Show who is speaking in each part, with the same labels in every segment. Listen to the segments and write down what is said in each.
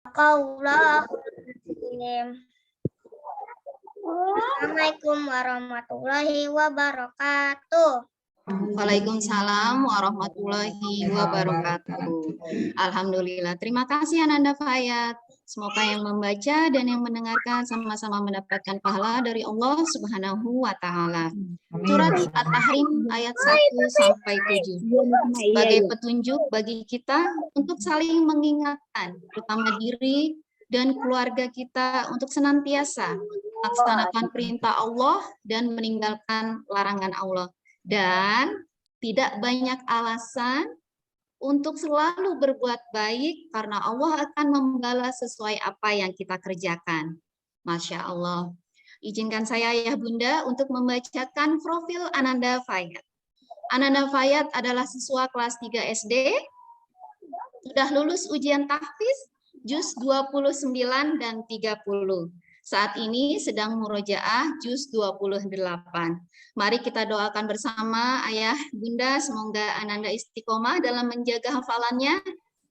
Speaker 1: Assalamualaikum warahmatullahi wabarakatuh.
Speaker 2: Waalaikumsalam warahmatullahi wabarakatuh. Alhamdulillah. Terima kasih Ananda Fayat. Semoga yang membaca dan yang mendengarkan sama-sama mendapatkan pahala dari Allah Subhanahu wa taala. Surat At-Tahrim ayat 1 sampai 7. Sebagai petunjuk bagi kita untuk saling mengingatkan, terutama diri dan keluarga kita untuk senantiasa melaksanakan perintah Allah dan meninggalkan larangan Allah. Dan tidak banyak alasan untuk selalu berbuat baik karena Allah akan membalas sesuai apa yang kita kerjakan. Masya Allah. Izinkan saya Ayah Bunda untuk membacakan profil Ananda Fayat. Ananda Fayat adalah siswa kelas 3 SD, sudah lulus ujian tahfiz, juz 29 dan 30. Saat ini sedang murojaah juz 28. Mari kita doakan bersama Ayah Bunda, semoga Ananda istiqomah dalam menjaga hafalannya.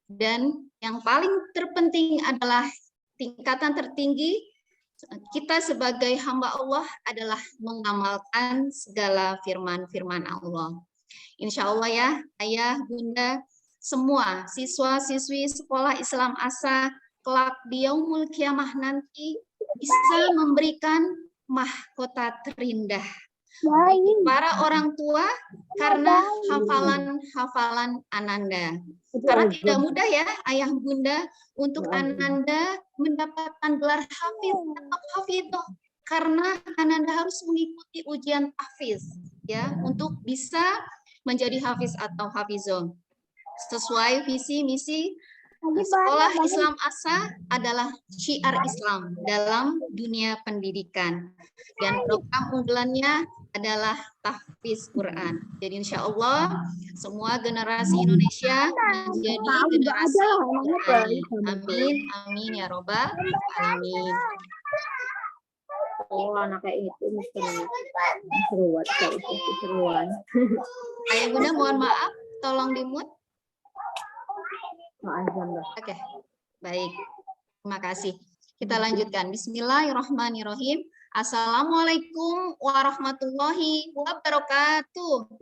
Speaker 2: Dan yang paling terpenting adalah tingkatan tertinggi kita sebagai hamba Allah adalah mengamalkan segala firman-firman Allah. Insya Allah ya, Ayah, Bunda, semua siswa-siswi sekolah Islam Asa kelak di yaumul kiamah nanti bisa memberikan mahkota terindah bagi para orang tua karena hafalan-hafalan Ananda. Karena tidak mudah ya Ayah Bunda untuk Ananda mendapatkan gelar hafiz atau hafidhoh karena Ananda harus mengikuti ujian tahfiz ya untuk bisa menjadi hafiz atau hafizah. Sesuai visi misi Sekolah Islam Asa adalah syiar Islam dalam dunia pendidikan dan program unggulannya adalah tahfiz Quran. Jadi insya Allah semua generasi Indonesia menjadi generasi Quran. Amin, amin ya robbal alamin.
Speaker 3: Oh, anak kayak itu seruan, seruan.
Speaker 2: Ayah Bunda mohon maaf, tolong di-mute. Oke, baik. Terima kasih. Kita lanjutkan. Bismillahirrahmanirrahim. Assalamualaikum warahmatullahi wabarakatuh.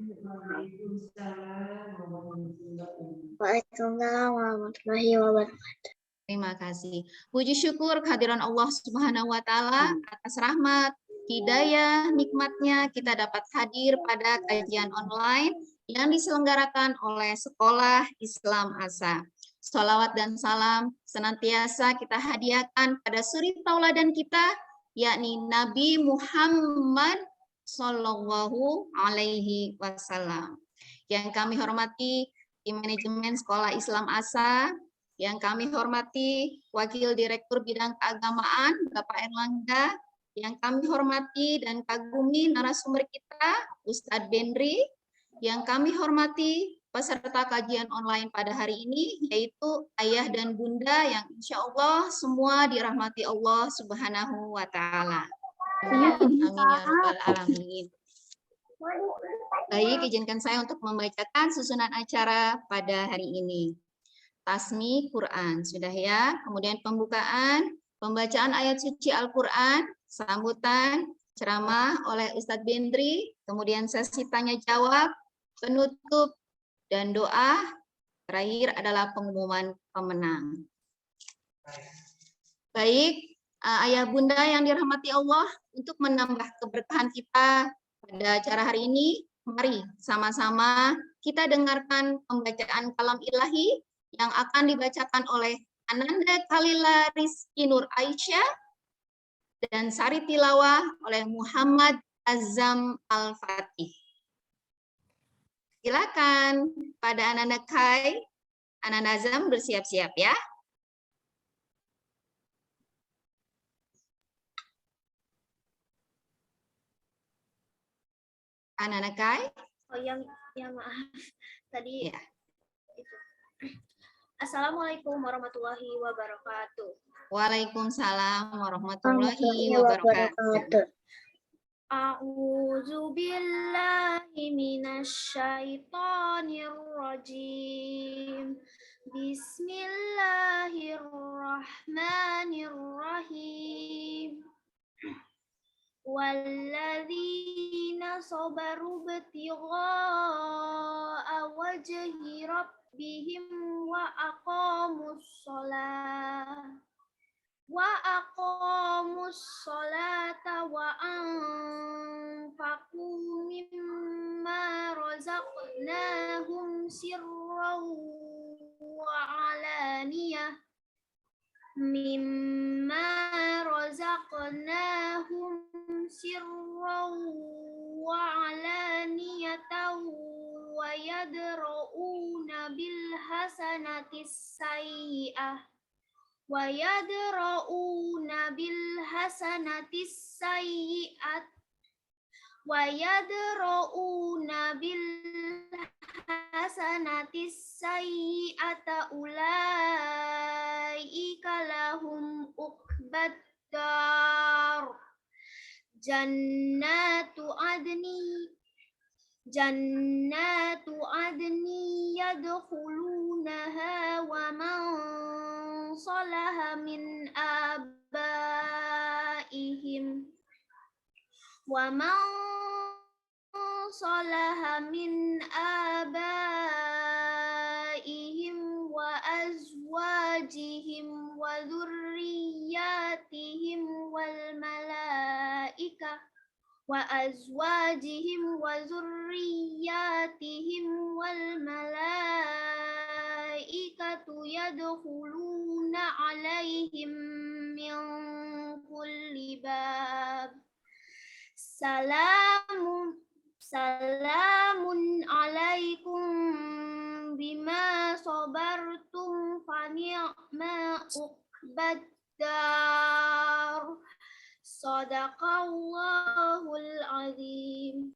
Speaker 1: Waalaikumsalam warahmatullahi wabarakatuh.
Speaker 2: Terima kasih. Puji syukur kehadiran Allah Subhanahu wa taala atas rahmat, hidayah, nikmatnya kita dapat hadir pada kajian online yang diselenggarakan oleh Sekolah Islam Asa. Sholawat dan salam senantiasa kita hadiahkan pada suri tauladan kita, yakni Nabi Muhammad Sallallahu Alaihi Wasallam. Yang kami hormati tim manajemen Sekolah Islam Asa, yang kami hormati Wakil Direktur Bidang Keagamaan Bapak Erlangga, yang kami hormati dan kagumi narasumber kita Ustadz Bendri, yang kami hormati peserta kajian online pada hari ini, yaitu Ayah dan Bunda yang insya Allah semua dirahmati Allah Subhanahu wa Ta'ala. Amin ya rabbal alamin. Baik, izinkan saya untuk membacakan susunan acara pada hari ini. Tasmi Quran, sudah ya. Kemudian pembukaan, pembacaan ayat suci Al-Quran, sambutan, ceramah oleh Ustadz Bendri, kemudian sesi tanya jawab, penutup, dan doa terakhir adalah pengumuman pemenang. Baik, Ayah Bunda yang dirahmati Allah, untuk menambah keberkahan kita pada acara hari ini, mari sama-sama kita dengarkan pembacaan kalam ilahi yang akan dibacakan oleh Ananda Khalila Rizky Nur Aisyah dan sari tilawah oleh Muhammad Azam Al-Fatih. Silakan pada Ananda Kai, Ananda Azam bersiap-siap ya. Ananda Kai.
Speaker 1: Oh ya maaf. Tadi
Speaker 2: ya.
Speaker 1: Assalamualaikum warahmatullahi wabarakatuh.
Speaker 2: Waalaikumsalam warahmatullahi wabarakatuh.
Speaker 1: A'udzu billahi minasy syaithanir rajim. Bismillahirrahmanirrahim. Walladzina sabaru ibtigha'a wajhi rabbihim wa aqamus salata wa anfaqu mimma razaqnahum sirran wa alaniyah wa yadra'una bil hasanatis sayyi'ah ulaika lahum uqbad dar jannatu adni yadkhulunaha wa man salaha min abaihim wa man salaha min abaihim wa azwajihim wa dzurriyyatihim wal malaikah yadkhuluna alaihim min kulli bab salamun alaikum bima sabartum fa ni'ma uqbad dar. Shadaqallahul azim.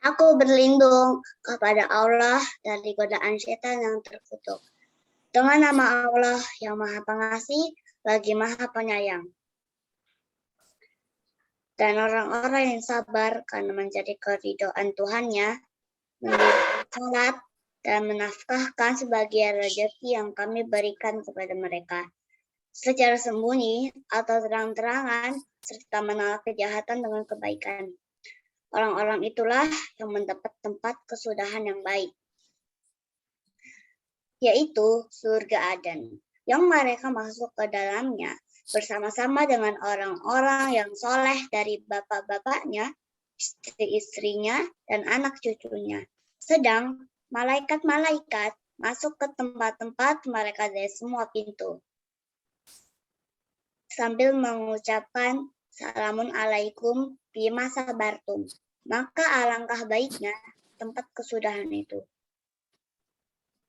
Speaker 4: Aku berlindung kepada Allah dari godaan setan yang terkutuk. Dengan nama Allah yang Maha Pengasih lagi Maha Penyayang. Dan orang-orang yang sabar karena mencari keridhaan Tuhannya, mendirikan salat dan menafkahkan sebagian rezeki yang kami berikan kepada mereka, secara sembunyi atau terang-terangan, serta menolak kejahatan dengan kebaikan. Orang-orang itulah yang mendapat tempat kesudahan yang baik, yaitu surga Aden, yang mereka masuk ke dalamnya bersama-sama dengan orang-orang yang soleh dari bapak-bapaknya, istri-istrinya, dan anak cucunya. Sedang malaikat-malaikat masuk ke tempat-tempat mereka dari semua pintu, sambil mengucapkan salamun alaikum bima sabartum. Maka alangkah baiknya tempat kesudahan itu.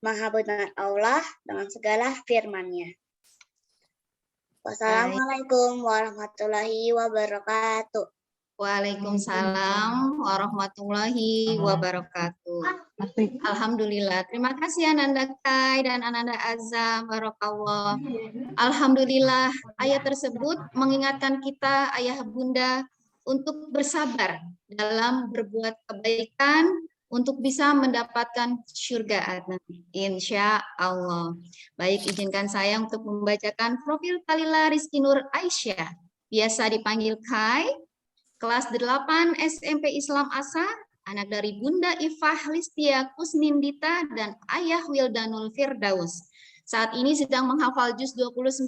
Speaker 4: Maha benar Allah dengan segala firman-Nya. Wassalamualaikum warahmatullahi wabarakatuh.
Speaker 2: Waalaikumsalam warahmatullahi wabarakatuh. Alhamdulillah. Terima kasih Ananda Kai dan Ananda Azam. Barakallah. Alhamdulillah, ayat tersebut mengingatkan kita, ayah bunda, untuk bersabar dalam berbuat kebaikan untuk bisa mendapatkan surga Adnan. Insya Allah. Baik, izinkan saya untuk membacakan profil Kalila Rizky Nur Aisyah. Biasa dipanggil Kai. Kelas 8 SMP Islam Asa, anak dari Bunda Ifah Listia Kusnindita dan Ayah Wildanul Firdaus. Saat ini sedang menghafal juz 29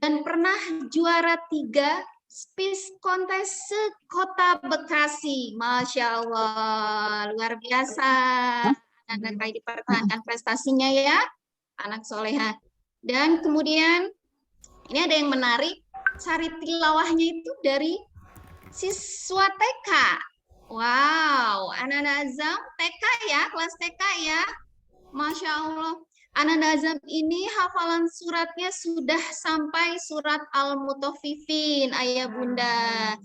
Speaker 2: dan pernah juara 3 Space Kontes se-Kota Bekasi. Masya Allah, luar biasa. Anak Kai dipertahankan prestasinya ya, anak soleha. Dan kemudian ini ada yang menarik, sari tilawahnya itu dari siswa TK. Wow, anak-anak Azam TK ya, kelas TK ya. Masya Allah. Ananda Azam ini hafalan suratnya sudah sampai surat Al-Mutaffifin, ayah bunda.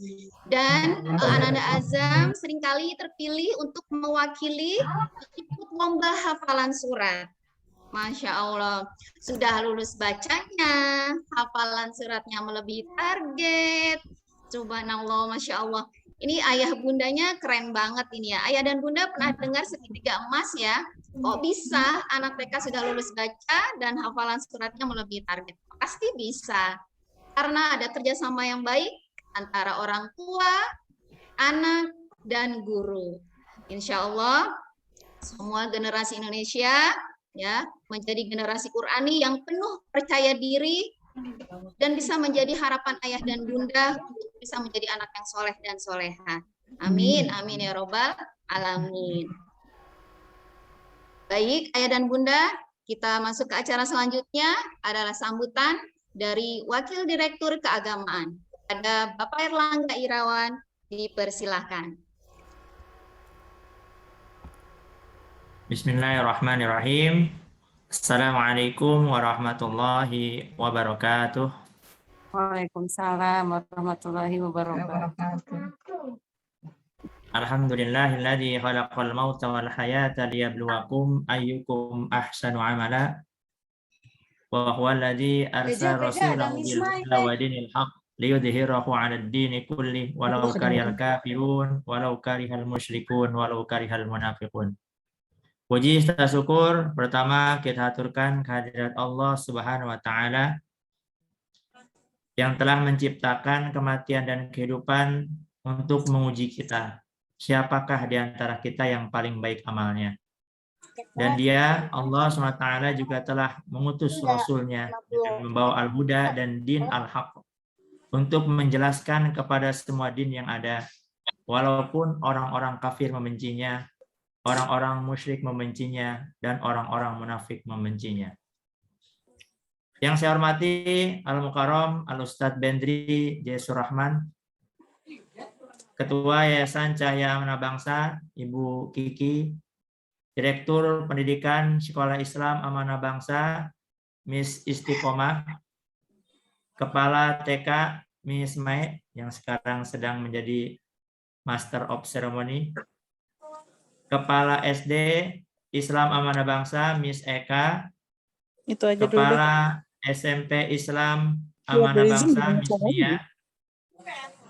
Speaker 2: Dan Ananda Azam seringkali terpilih untuk mewakili ikut lomba hafalan surat. Masya Allah, sudah lulus bacanya, hafalan suratnya melebihi target. Subhanallah, Masya Allah. Ini ayah bundanya keren banget ini ya. Ayah dan bunda pernah dengar segitiga emas ya. Kok bisa anak TK sudah lulus baca dan hafalan suratnya melebihi target? Pasti bisa. Karena ada kerjasama yang baik antara orang tua, anak, dan guru. Insya Allah semua generasi Indonesia ya menjadi generasi Qurani yang penuh percaya diri dan bisa menjadi harapan ayah dan bunda untuk bisa menjadi anak yang soleh dan soleha. Amin, amin ya robbal alamin. Baik, ayah dan bunda, kita masuk ke acara selanjutnya adalah sambutan dari Wakil Direktur Keagamaan. Ada Bapak Erlangga Irawan, dipersilahkan.
Speaker 5: Bismillahirrahmanirrahim. Assalamualaikum warahmatullahi wabarakatuh.
Speaker 3: Waalaikumsalam warahmatullahi wabarakatuh.
Speaker 5: Alhamdulillahilladzi khalaqal mauta wal hayata liyabluwakum ayyukum ahsanu amala. Wa huwa alladzi arsala rasulahu bil huda wa dinil haqq liyudhhirahu 'alad dini kullih walau karihal kafirun walau karihal musyrikun walau karihal munafiqun. Puji serta syukur pertama kita aturkan kehadirat Allah Subhanahu wa taala yang telah menciptakan kematian dan kehidupan untuk menguji kita. Siapakah di antara kita yang paling baik amalnya? Dan dia, Allah SWT juga telah mengutus Rasulnya dengan membawa Al-Huda dan Din Al-Haq untuk menjelaskan kepada semua din yang ada. Walaupun orang-orang kafir membencinya, orang-orang musyrik membencinya, dan orang-orang munafik membencinya. Yang saya hormati Al-Mukarram Al-Ustadz Bendri J. Surahman, Ketua Yayasan Cahaya Amanah Bangsa, Ibu Kiki, Direktur Pendidikan Sekolah Islam Amanah Bangsa, Miss Istiqomah, Kepala TK Miss Mai, yang sekarang sedang menjadi Master of Ceremony, Kepala SD Islam Amanah Bangsa, Miss Eka,
Speaker 3: Itu aja
Speaker 5: Kepala SMP Islam Amanah Bangsa, Miss Nia,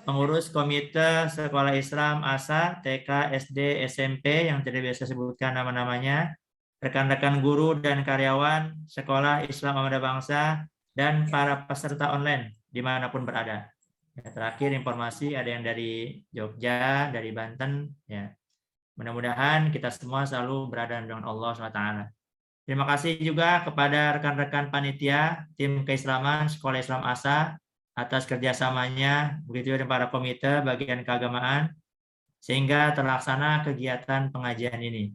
Speaker 5: Pengurus Komite Sekolah Islam ASA, TK, SD, SMP yang tidak biasa sebutkan nama-namanya, rekan-rekan guru dan karyawan Sekolah Islam Amanah Bangsa, dan para peserta online dimanapun berada. Ya, terakhir informasi ada yang dari Jogja, dari Banten. Ya. Mudah-mudahan kita semua selalu berada dengan Allah SWT. Terima kasih juga kepada rekan-rekan panitia, tim keislaman Sekolah Islam ASA, atas kerjasamanya, begitu juga para komite bagian keagamaan, sehingga terlaksana kegiatan pengajian ini.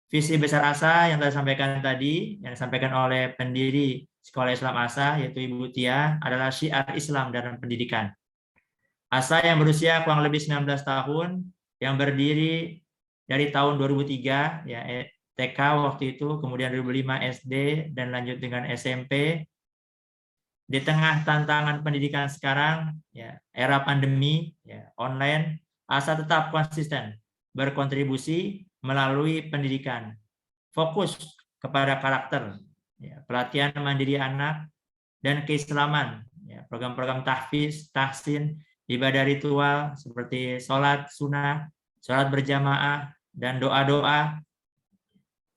Speaker 5: Visi besar ASA yang telah disampaikan tadi, yang disampaikan oleh pendiri Sekolah Islam ASA, yaitu Ibu Tia, adalah syiar Islam dalam pendidikan. ASA yang berusia kurang lebih 19 tahun, yang berdiri dari tahun 2003, ya, TK waktu itu, kemudian 2005 SD, dan lanjut dengan SMP. Di tengah tantangan pendidikan sekarang, ya, era pandemi, ya, online, ASA tetap konsisten berkontribusi melalui pendidikan, fokus kepada karakter, ya, pelatihan mandiri anak, dan keislaman, ya, program-program tahfiz, tahsin, ibadah ritual seperti sholat sunnah, sholat berjamaah, dan doa-doa,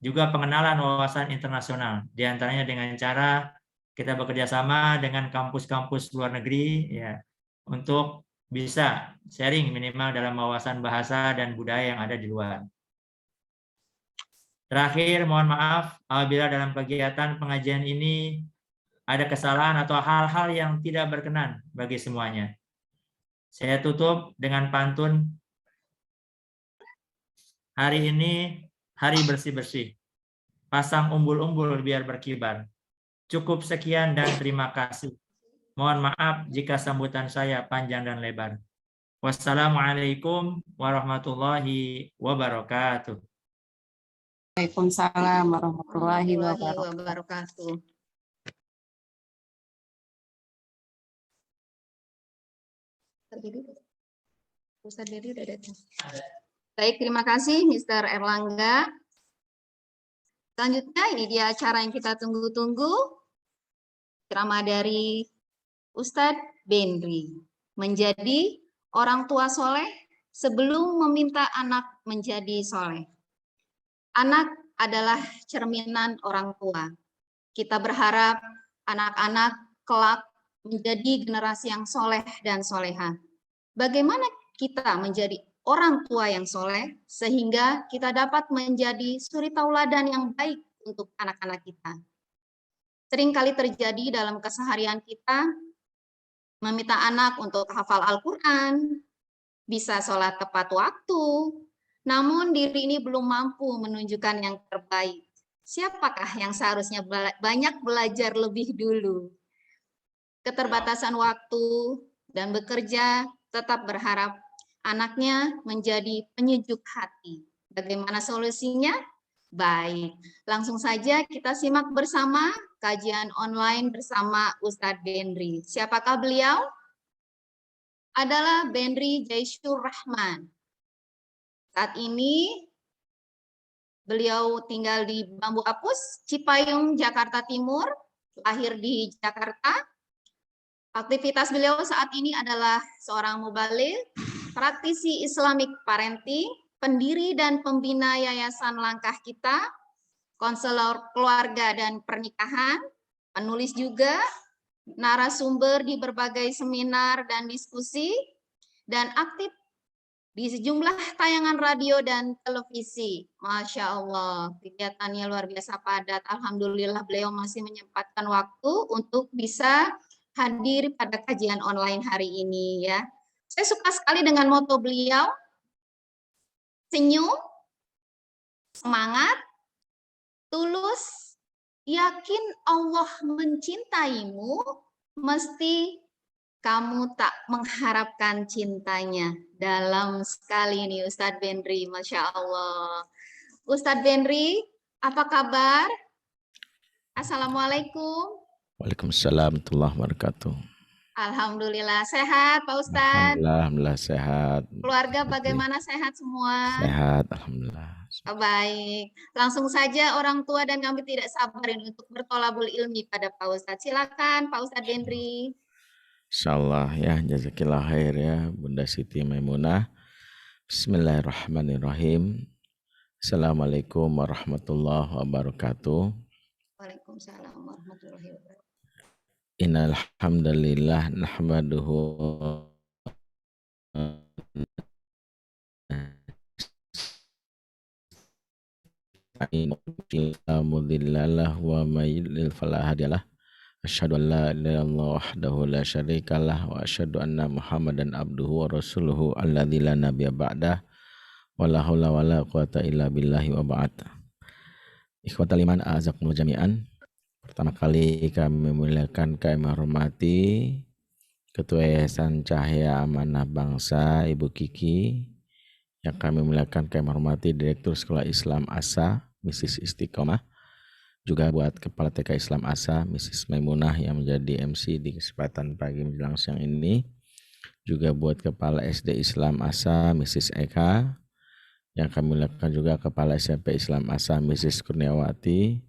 Speaker 5: juga pengenalan wawasan internasional, diantaranya dengan cara kita bekerja sama dengan kampus-kampus luar negeri, ya, untuk bisa sharing minimal dalam wawasan bahasa dan budaya yang ada di luar. Terakhir, mohon maaf apabila dalam kegiatan pengajian ini ada kesalahan atau hal-hal yang tidak berkenan bagi semuanya. Saya tutup dengan pantun. Hari ini hari bersih-bersih. Pasang umbul-umbul biar berkibar. Cukup sekian dan terima kasih. Mohon maaf jika sambutan saya panjang dan lebar. Wassalamualaikum warahmatullahi wabarakatuh.
Speaker 3: Waalaikumsalam warahmatullahi wabarakatuh.
Speaker 2: Ustadz Dedi udah datang. Baik, terima kasih Mr. Erlangga. Selanjutnya ini dia acara yang kita tunggu-tunggu. Ceramah dari Ustadz Bendri. Menjadi orang tua soleh sebelum meminta anak menjadi soleh. Anak adalah cerminan orang tua. Kita berharap anak-anak kelak menjadi generasi yang soleh dan soleha. Bagaimana kita menjadi orang tua yang soleh sehingga kita dapat menjadi suri tauladan yang baik untuk anak-anak kita. Seringkali terjadi dalam keseharian kita meminta anak untuk hafal Al-Quran, bisa sholat tepat waktu, namun diri ini belum mampu menunjukkan yang terbaik. Siapakah yang seharusnya banyak belajar lebih dulu? Keterbatasan waktu dan bekerja, tetap berharap anaknya menjadi penyejuk hati. Bagaimana solusinya? Baik, langsung saja kita simak bersama kajian online bersama Ustadz Bendri. Siapakah beliau? Adalah Bendri Jaisyur Rahman. Saat ini beliau tinggal di Bambu Apus, Cipayung, Jakarta Timur, lahir di Jakarta. Aktivitas beliau saat ini adalah seorang mubaligh, praktisi Islamic Parenting, pendiri dan pembina Yayasan Langkah Kita, konselor keluarga dan pernikahan, penulis juga, narasumber di berbagai seminar dan diskusi, dan aktif di sejumlah tayangan radio dan televisi. Masya Allah, kegiatannya luar biasa padat. Alhamdulillah beliau masih menyempatkan waktu untuk bisa hadir pada kajian online hari ini ya. Saya suka sekali dengan moto beliau, senyum, semangat, tulus, yakin Allah mencintaimu, mesti kamu tak mengharapkan cintanya. Dalam sekali ini Ustadz Bendri, Masya Allah. Ustadz Bendri, apa kabar? Assalamualaikum.
Speaker 6: Waalaikumsalam warahmatullahi wabarakatuh.
Speaker 2: Alhamdulillah, sehat Pak Ustadz?
Speaker 6: Alhamdulillah sehat.
Speaker 2: Keluarga bagaimana, sehat semua?
Speaker 6: Sehat, alhamdulillah.
Speaker 2: Baik, langsung saja orang tua dan kami tidak sabar untuk bertolabul ilmi pada Pak Ustadz. Silakan Pak Ustadz Bendri.
Speaker 6: Insyaallah ya, jazakillah khair ya Bunda Siti Maimunah. Bismillahirrahmanirrahim. Assalamualaikum warahmatullahi wabarakatuh.
Speaker 2: Waalaikumsalam warahmatullahi wabarakatuh.
Speaker 6: Innal hamdalillah nahmaduhu la mudhillalah wa may yudlil fala hadiyalah. Asyhadu an la ilaha illallah wahdahu la syarikalah wa asyhadu anna Muhammadan abduhu wa rasuluhu alladzi la nabiyya ba'dah wa la haula wa la quwata illa billahi wa ba'd. Ikhwatal iman a'azakumullah jami'an. Pertama kali kami memuliakan, kami hormati Ketua Yayasan Cahaya Amanah Bangsa Ibu Kiki, yang kami muliakan, kami hormati Direktur Sekolah Islam ASA Mrs. Istiqomah, juga buat Kepala TK Islam ASA Mrs. Maimunah yang menjadi MC di kesempatan pagi menjelang siang ini, juga buat Kepala SD Islam ASA Mrs. Eka, yang kami muliakan juga Kepala SMP Islam ASA Mrs. Kurniawati,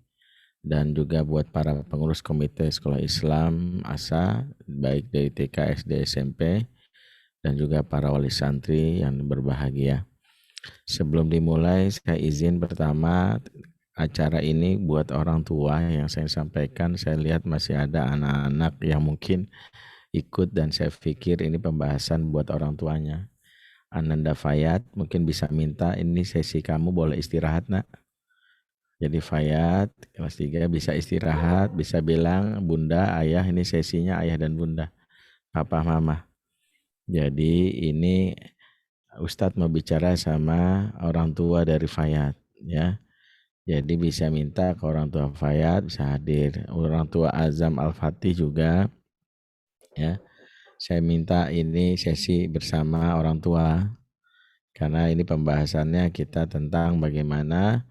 Speaker 6: dan juga buat para pengurus Komite Sekolah Islam ASA baik dari TK, SD, SMP, dan juga para wali santri yang berbahagia. Sebelum dimulai, saya izin pertama acara ini buat orang tua yang saya sampaikan. Saya lihat masih ada anak-anak yang mungkin ikut, dan saya pikir ini pembahasan buat orang tuanya. Ananda Fayat mungkin bisa minta, ini sesi kamu boleh istirahat nak. Jadi Fayat kelas 3 bisa istirahat, bisa bilang bunda, ayah, ini sesinya ayah dan bunda, papa, mama. Jadi ini Ustadz mau bicara sama orang tua dari Fayat ya. Jadi bisa minta ke orang tua Fayat bisa hadir, orang tua Azam Al-Fatih juga ya. Saya minta ini sesi bersama orang tua, karena ini pembahasannya kita tentang bagaimana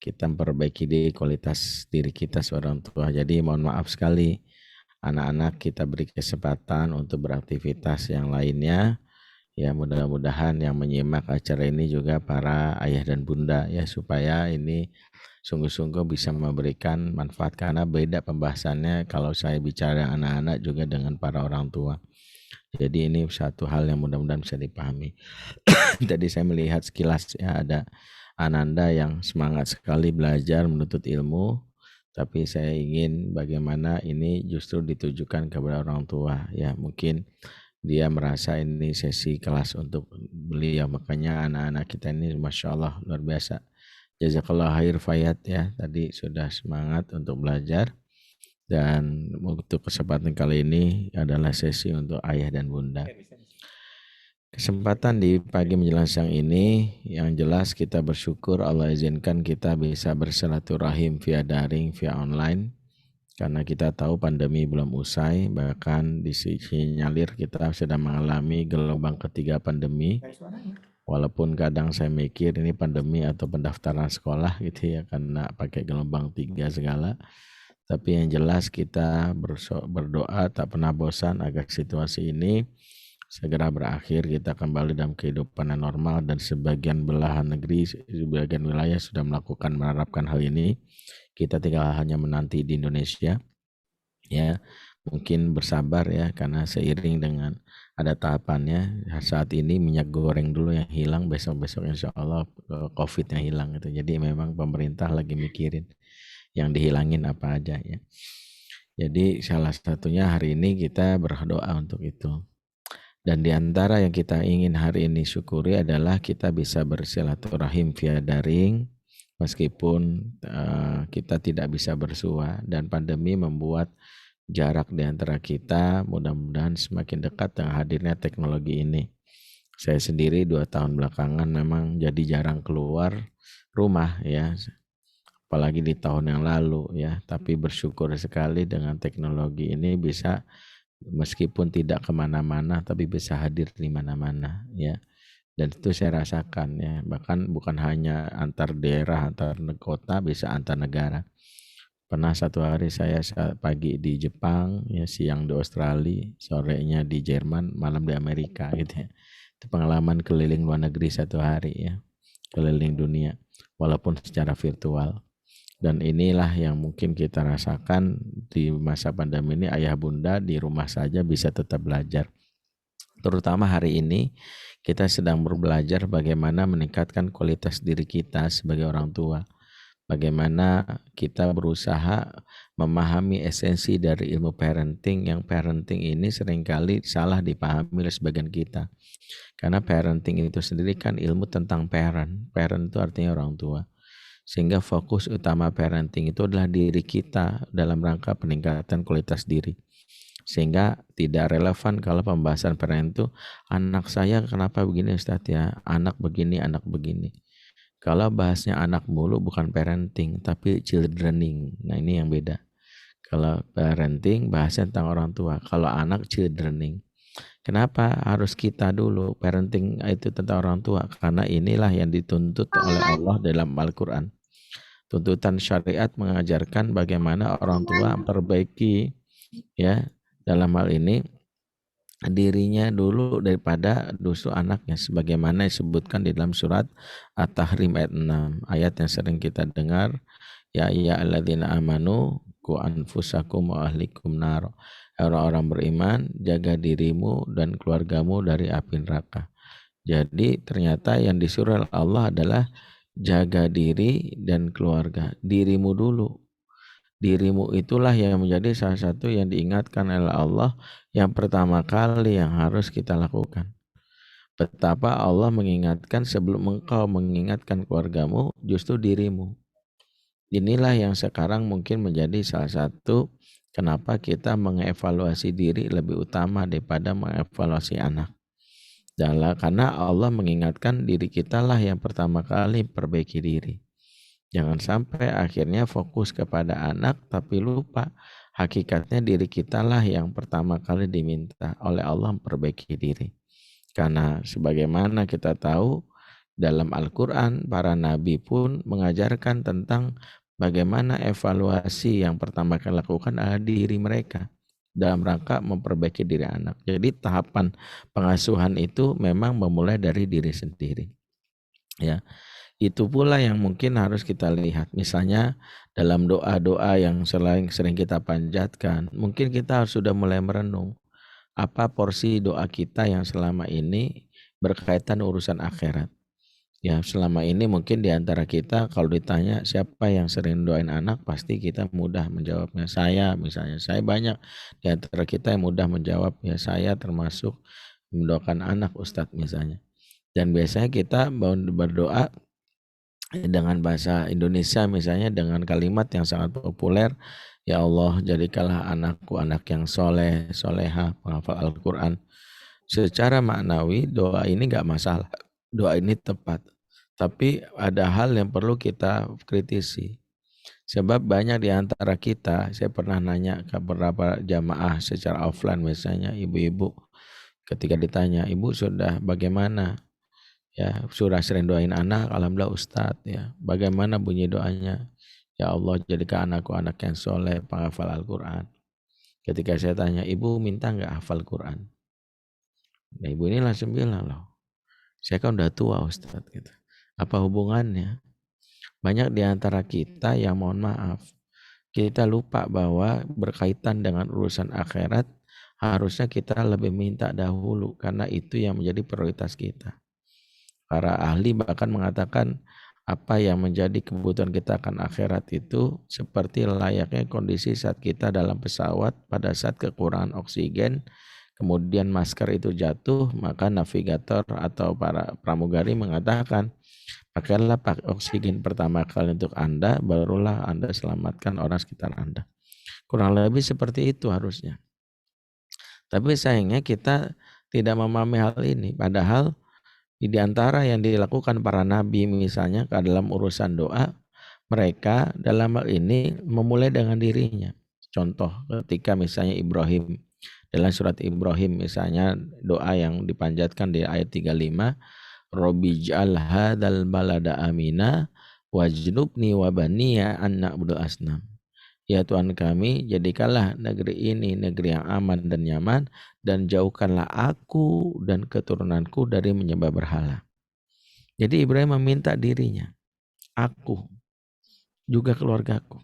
Speaker 6: kita memperbaiki kualitas diri kita sebagai orang tua. Jadi mohon maaf sekali anak-anak kita beri kesempatan untuk beraktivitas yang lainnya. Ya mudah-mudahan yang menyimak acara ini juga para ayah dan bunda ya, supaya ini sungguh-sungguh bisa memberikan manfaat, karena beda pembahasannya kalau saya bicara anak-anak juga dengan para orang tua. Jadi ini satu hal yang mudah-mudahan bisa dipahami. Tadi saya melihat sekilas ya, ada Ananda yang semangat sekali belajar menuntut ilmu, tapi saya ingin bagaimana ini justru ditujukan kepada orang tua. Ya, mungkin dia merasa ini sesi kelas untuk beliau, makanya anak-anak kita ini Masya Allah luar biasa. Jazakallah khair Fayat ya, tadi sudah semangat untuk belajar. Dan untuk kesempatan kali ini adalah sesi untuk ayah dan bunda. Kesempatan di pagi menjelang siang ini, yang jelas kita bersyukur Allah izinkan kita bisa bersilaturahim via daring, via online. Karena kita tahu pandemi belum usai, bahkan di sisi nyalir kita sedang mengalami gelombang ketiga pandemi. Walaupun kadang saya mikir ini pandemi atau pendaftaran sekolah gitu ya, karena pakai gelombang 3 segala. Tapi yang jelas kita berdoa tak pernah bosan agar situasi ini segera berakhir, kita kembali dalam kehidupan yang normal, dan sebagian belahan negeri, sebagian wilayah sudah menerapkan hal ini. Kita tinggal hanya menanti di Indonesia. Ya, mungkin bersabar ya, karena seiring dengan ada tahapannya. Saat ini minyak goreng dulu yang hilang, besok-besok insya Allah COVID yang hilang itu. Jadi memang pemerintah lagi mikirin yang dihilangin apa aja ya. Jadi salah satunya hari ini kita berdoa untuk itu. Dan di antara yang kita ingin hari ini syukuri adalah kita bisa bersilaturahim via daring, meskipun kita tidak bisa bersua, dan pandemi membuat jarak di antara kita mudah-mudahan semakin dekat dengan hadirnya teknologi ini. Saya sendiri 2 tahun belakangan memang jadi jarang keluar rumah ya, apalagi di tahun yang lalu ya, tapi bersyukur sekali dengan teknologi ini bisa meskipun tidak kemana-mana tapi bisa hadir di mana-mana ya, dan itu saya rasakan ya, bahkan bukan hanya antar daerah, antar kota, bisa antar negara. Pernah satu hari saya pagi di Jepang ya, siang di Australia, sorenya di Jerman, malam di Amerika gitu ya. Itu pengalaman keliling luar negeri satu hari ya, keliling dunia walaupun secara virtual. Dan inilah yang mungkin kita rasakan di masa pandemi ini, ayah bunda di rumah saja bisa tetap belajar. Terutama hari ini kita sedang belajar bagaimana meningkatkan kualitas diri kita sebagai orang tua. Bagaimana kita berusaha memahami esensi dari ilmu parenting, yang parenting ini seringkali salah dipahami oleh sebagian kita. Karena parenting itu sendiri kan ilmu tentang parent. Parent itu artinya orang tua. Sehingga fokus utama parenting itu adalah diri kita dalam rangka peningkatan kualitas diri. Sehingga tidak relevan kalau pembahasan parent itu anak saya kenapa begini Ustadz ya, anak begini, anak begini. Kalau bahasnya anak mulu bukan parenting tapi childrening. Nah ini yang beda. Kalau parenting bahasnya tentang orang tua, kalau anak childrening. Kenapa harus kita dulu? Parenting itu tentang orang tua, karena inilah yang dituntut oleh Allah dalam Al-Quran. Tuntutan syariat mengajarkan bagaimana orang tua memperbaiki ya, dalam hal ini dirinya dulu daripada justru anaknya, sebagaimana disebutkan di dalam surat At-Tahrim ayat 6, ayat yang sering kita dengar, ya ayyuhalladzina amanu qu anfusakum wa ahlikum nar. Orang-orang beriman, jaga dirimu dan keluargamu dari api neraka. Jadi ternyata yang disuruh Allah adalah jaga diri dan keluarga. Dirimu dulu. Dirimu itulah yang menjadi salah satu yang diingatkan oleh Allah yang pertama kali yang harus kita lakukan. Betapa Allah mengingatkan sebelum engkau mengingatkan keluargamu, justru dirimu. Inilah yang sekarang mungkin menjadi salah satu kenapa kita mengevaluasi diri lebih utama daripada mengevaluasi anak. Karena Allah mengingatkan diri kita lah yang pertama kali perbaiki diri. Jangan sampai akhirnya fokus kepada anak tapi lupa hakikatnya diri kita lah yang pertama kali diminta oleh Allah memperbaiki diri. Karena sebagaimana kita tahu dalam Al-Quran para nabi pun mengajarkan tentang bagaimana evaluasi yang pertama kali lakukan adalah diri mereka dalam rangka memperbaiki diri anak. Jadi tahapan pengasuhan itu memang memulai dari diri sendiri. Ya, itu pula yang mungkin harus kita lihat. Misalnya dalam doa-doa yang sering kita panjatkan, mungkin kita harus sudah mulai merenung apa porsi doa kita yang selama ini berkaitan urusan akhirat. Ya, selama ini mungkin di antara kita kalau ditanya siapa yang sering doain anak, pasti kita mudah menjawabnya. Saya misalnya, saya banyak di antara kita yang mudah menjawab, ya saya termasuk mendoakan anak Ustadz misalnya. Dan biasanya kita berdoa dengan bahasa Indonesia misalnya dengan kalimat yang sangat populer, ya Allah jadikanlah anakku anak yang soleh, soleha, penghafal Al-Quran. Secara maknawi doa ini nggak masalah, doa ini tepat. Tapi ada hal yang perlu kita kritisi. Sebab banyak di antara kita, saya pernah nanya ke beberapa jamaah secara offline misalnya ibu-ibu, ketika ditanya, ibu sudah bagaimana? Ya, sudah sering doain anak, alhamdulillah Ustadz ya. Bagaimana bunyi doanya? Ya Allah jadikan anakku anak yang soleh, penghafal Al-Quran. Ketika saya tanya, ibu minta nggak hafal Quran? Nah ibu ini langsung bilang loh, saya kan udah tua Ustadz gitu. Apa hubungannya? Banyak di antara kita yang mohon maaf, kita lupa bahwa berkaitan dengan urusan akhirat, harusnya kita lebih minta dahulu karena itu yang menjadi prioritas kita. Para ahli bahkan mengatakan apa yang menjadi kebutuhan kita akan akhirat itu seperti layaknya kondisi saat kita dalam pesawat pada saat kekurangan oksigen, kemudian masker itu jatuh, maka navigator atau para pramugari mengatakan, pakailah oksigen pertama kali untuk Anda, barulah Anda selamatkan orang sekitar Anda. Kurang lebih seperti itu harusnya. Tapi sayangnya kita tidak memahami hal ini. Padahal di antara yang dilakukan para nabi misalnya dalam urusan doa, mereka dalam hal ini memulai dengan dirinya. Contoh ketika misalnya Ibrahim, dalam surat Ibrahim misalnya doa yang dipanjatkan di ayat 35, Rabbi ij'al hadzal balada amina wajnubni wa baniya an na'budul asnam. Ya Tuhan kami, jadikanlah negeri ini negeri yang aman dan nyaman, dan jauhkanlah aku dan keturunanku dari menyembah berhala. Jadi Ibrahim meminta dirinya, aku, juga keluargaku.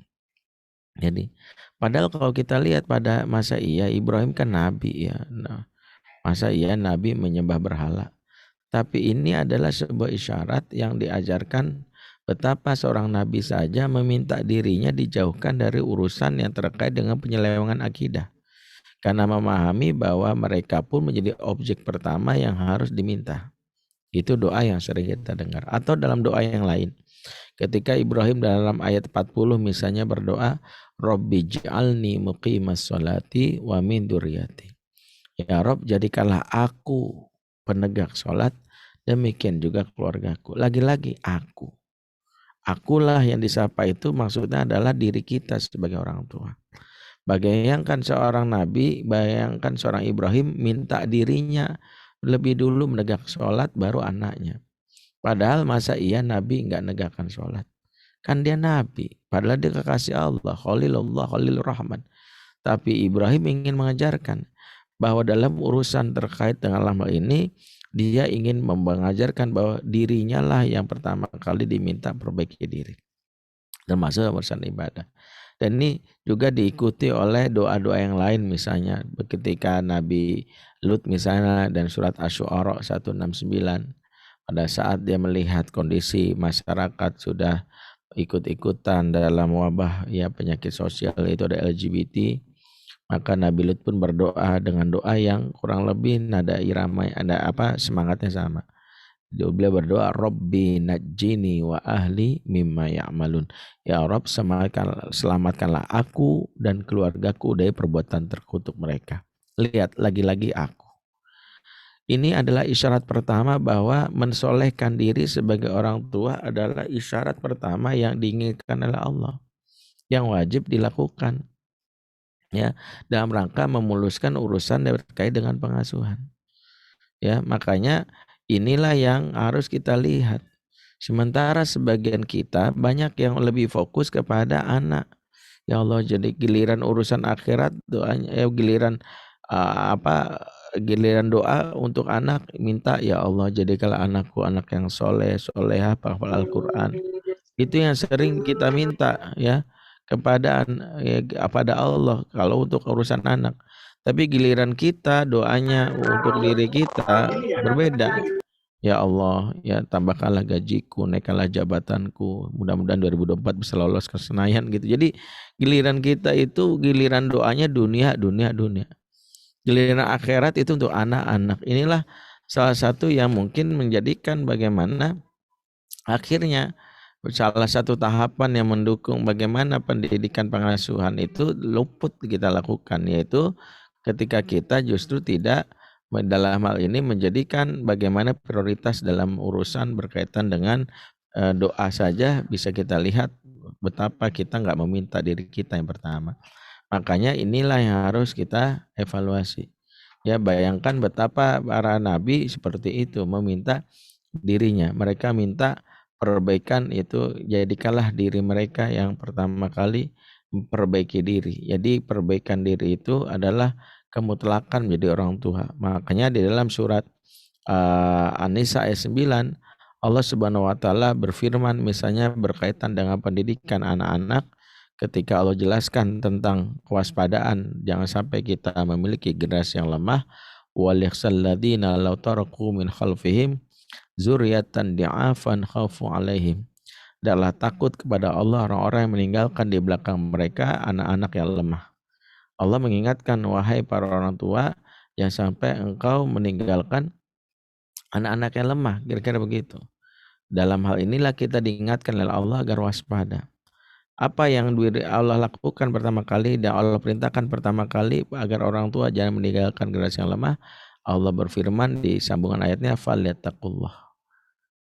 Speaker 6: Jadi padahal kalau kita lihat pada masa Ibrahim kan nabi ya. Nah, masa nabi menyembah berhala. Tapi ini adalah sebuah isyarat yang diajarkan betapa seorang nabi saja meminta dirinya dijauhkan dari urusan yang terkait dengan penyelewengan akidah. Karena memahami bahwa mereka pun menjadi objek pertama yang harus diminta. Itu doa yang sering kita dengar. Atau dalam doa yang lain. Ketika Ibrahim dalam ayat 40 misalnya berdoa, Rabbi ja'alni muqimas sholati wa min dzurriyyati. Ya Rob, jadikanlah aku penegak sholat, demikian juga keluargaku. Lagi-lagi aku. Akulah yang disapa itu maksudnya adalah diri kita sebagai orang tua. Bayangkan seorang nabi, bayangkan seorang Ibrahim minta dirinya lebih dulu menegak sholat baru anaknya. Padahal masa nabi enggak negakkan sholat. Kan dia nabi, padahal dia kekasih Allah, Khalilullah, Khalilur Rahman. Tapi Ibrahim ingin mengajarkan bahwa dalam urusan terkait dengan hal ini, dia ingin mengajarkan bahwa dirinya lah yang pertama kali diminta perbaiki diri. Termasuk urusan ibadah. Dan ini juga diikuti oleh doa-doa yang lain misalnya ketika Nabi Lut misalnya dan surat Asy-Syu'ara 169 pada saat dia melihat kondisi masyarakat sudah ikut-ikutan dalam wabah ya penyakit sosial itu ada LGBT, maka Nabi Lut pun berdoa dengan doa yang kurang lebih nada irama ada semangatnya sama. Beliau berdoa, Rabbi najjini wa ahli mimma ya'malun. Ya Rabb, selamatkanlah aku dan keluargaku dari perbuatan terkutuk mereka. Lihat lagi-lagi aku. Ini adalah isyarat pertama bahwa mensolehkan diri sebagai orang tua adalah isyarat pertama yang diinginkan oleh Allah, yang wajib dilakukan ya dalam rangka memuluskan urusan terkait dengan pengasuhan. Ya, makanya inilah yang harus kita lihat. Sementara sebagian kita banyak yang lebih fokus kepada anak. Ya Allah, jadi giliran urusan akhirat doanya giliran doa untuk anak minta ya Allah jadikanlah anakku anak yang soleh, solehah, penghafal Al-Quran. Itu yang sering kita minta ya kepada Allah kalau untuk urusan anak. Tapi giliran kita doanya untuk diri kita berbeda. Ya Allah, ya tambahkanlah gajiku, naikkanlah jabatanku. Mudah-mudahan 2024 bisa lolos ke Senayan gitu. Jadi giliran kita itu giliran doanya dunia. Giliran akhirat itu untuk anak-anak. Inilah salah satu yang mungkin menjadikan bagaimana akhirnya salah satu tahapan yang mendukung bagaimana pendidikan pengasuhan itu luput kita lakukan, yaitu ketika kita justru tidak dalam hal ini menjadikan bagaimana prioritas dalam urusan berkaitan dengan doa saja bisa kita lihat betapa kita nggak meminta diri kita yang pertama. Makanya inilah yang harus kita evaluasi. Ya, bayangkan betapa para nabi seperti itu meminta dirinya. Mereka minta perbaikan itu, jadikanlah diri mereka yang pertama kali memperbaiki diri. Jadi perbaikan diri itu adalah kemutlakan menjadi orang tua. Makanya di dalam surat An-Nisa ayat 9 Allah Subhanahu wa taala berfirman misalnya berkaitan dengan pendidikan anak-anak, ketika Allah jelaskan tentang kewaspadaan jangan sampai kita memiliki generasi yang lemah, wal yakhshal ladzina law taraku min khalfihim zuriatan di'afan khaufu alaihim. Adalah takut kepada Allah orang-orang yang meninggalkan di belakang mereka anak-anak yang lemah. Allah mengingatkan, wahai para orang tua, jangan sampai engkau meninggalkan anak-anak yang lemah. Kira-kira begitu. Dalam hal inilah kita diingatkan oleh Allah agar waspada. Apa yang Allah lakukan pertama kali dan Allah perintahkan pertama kali agar orang tua jangan meninggalkan generasi yang lemah. Allah berfirman di sambungan ayatnya, falyattaqullah.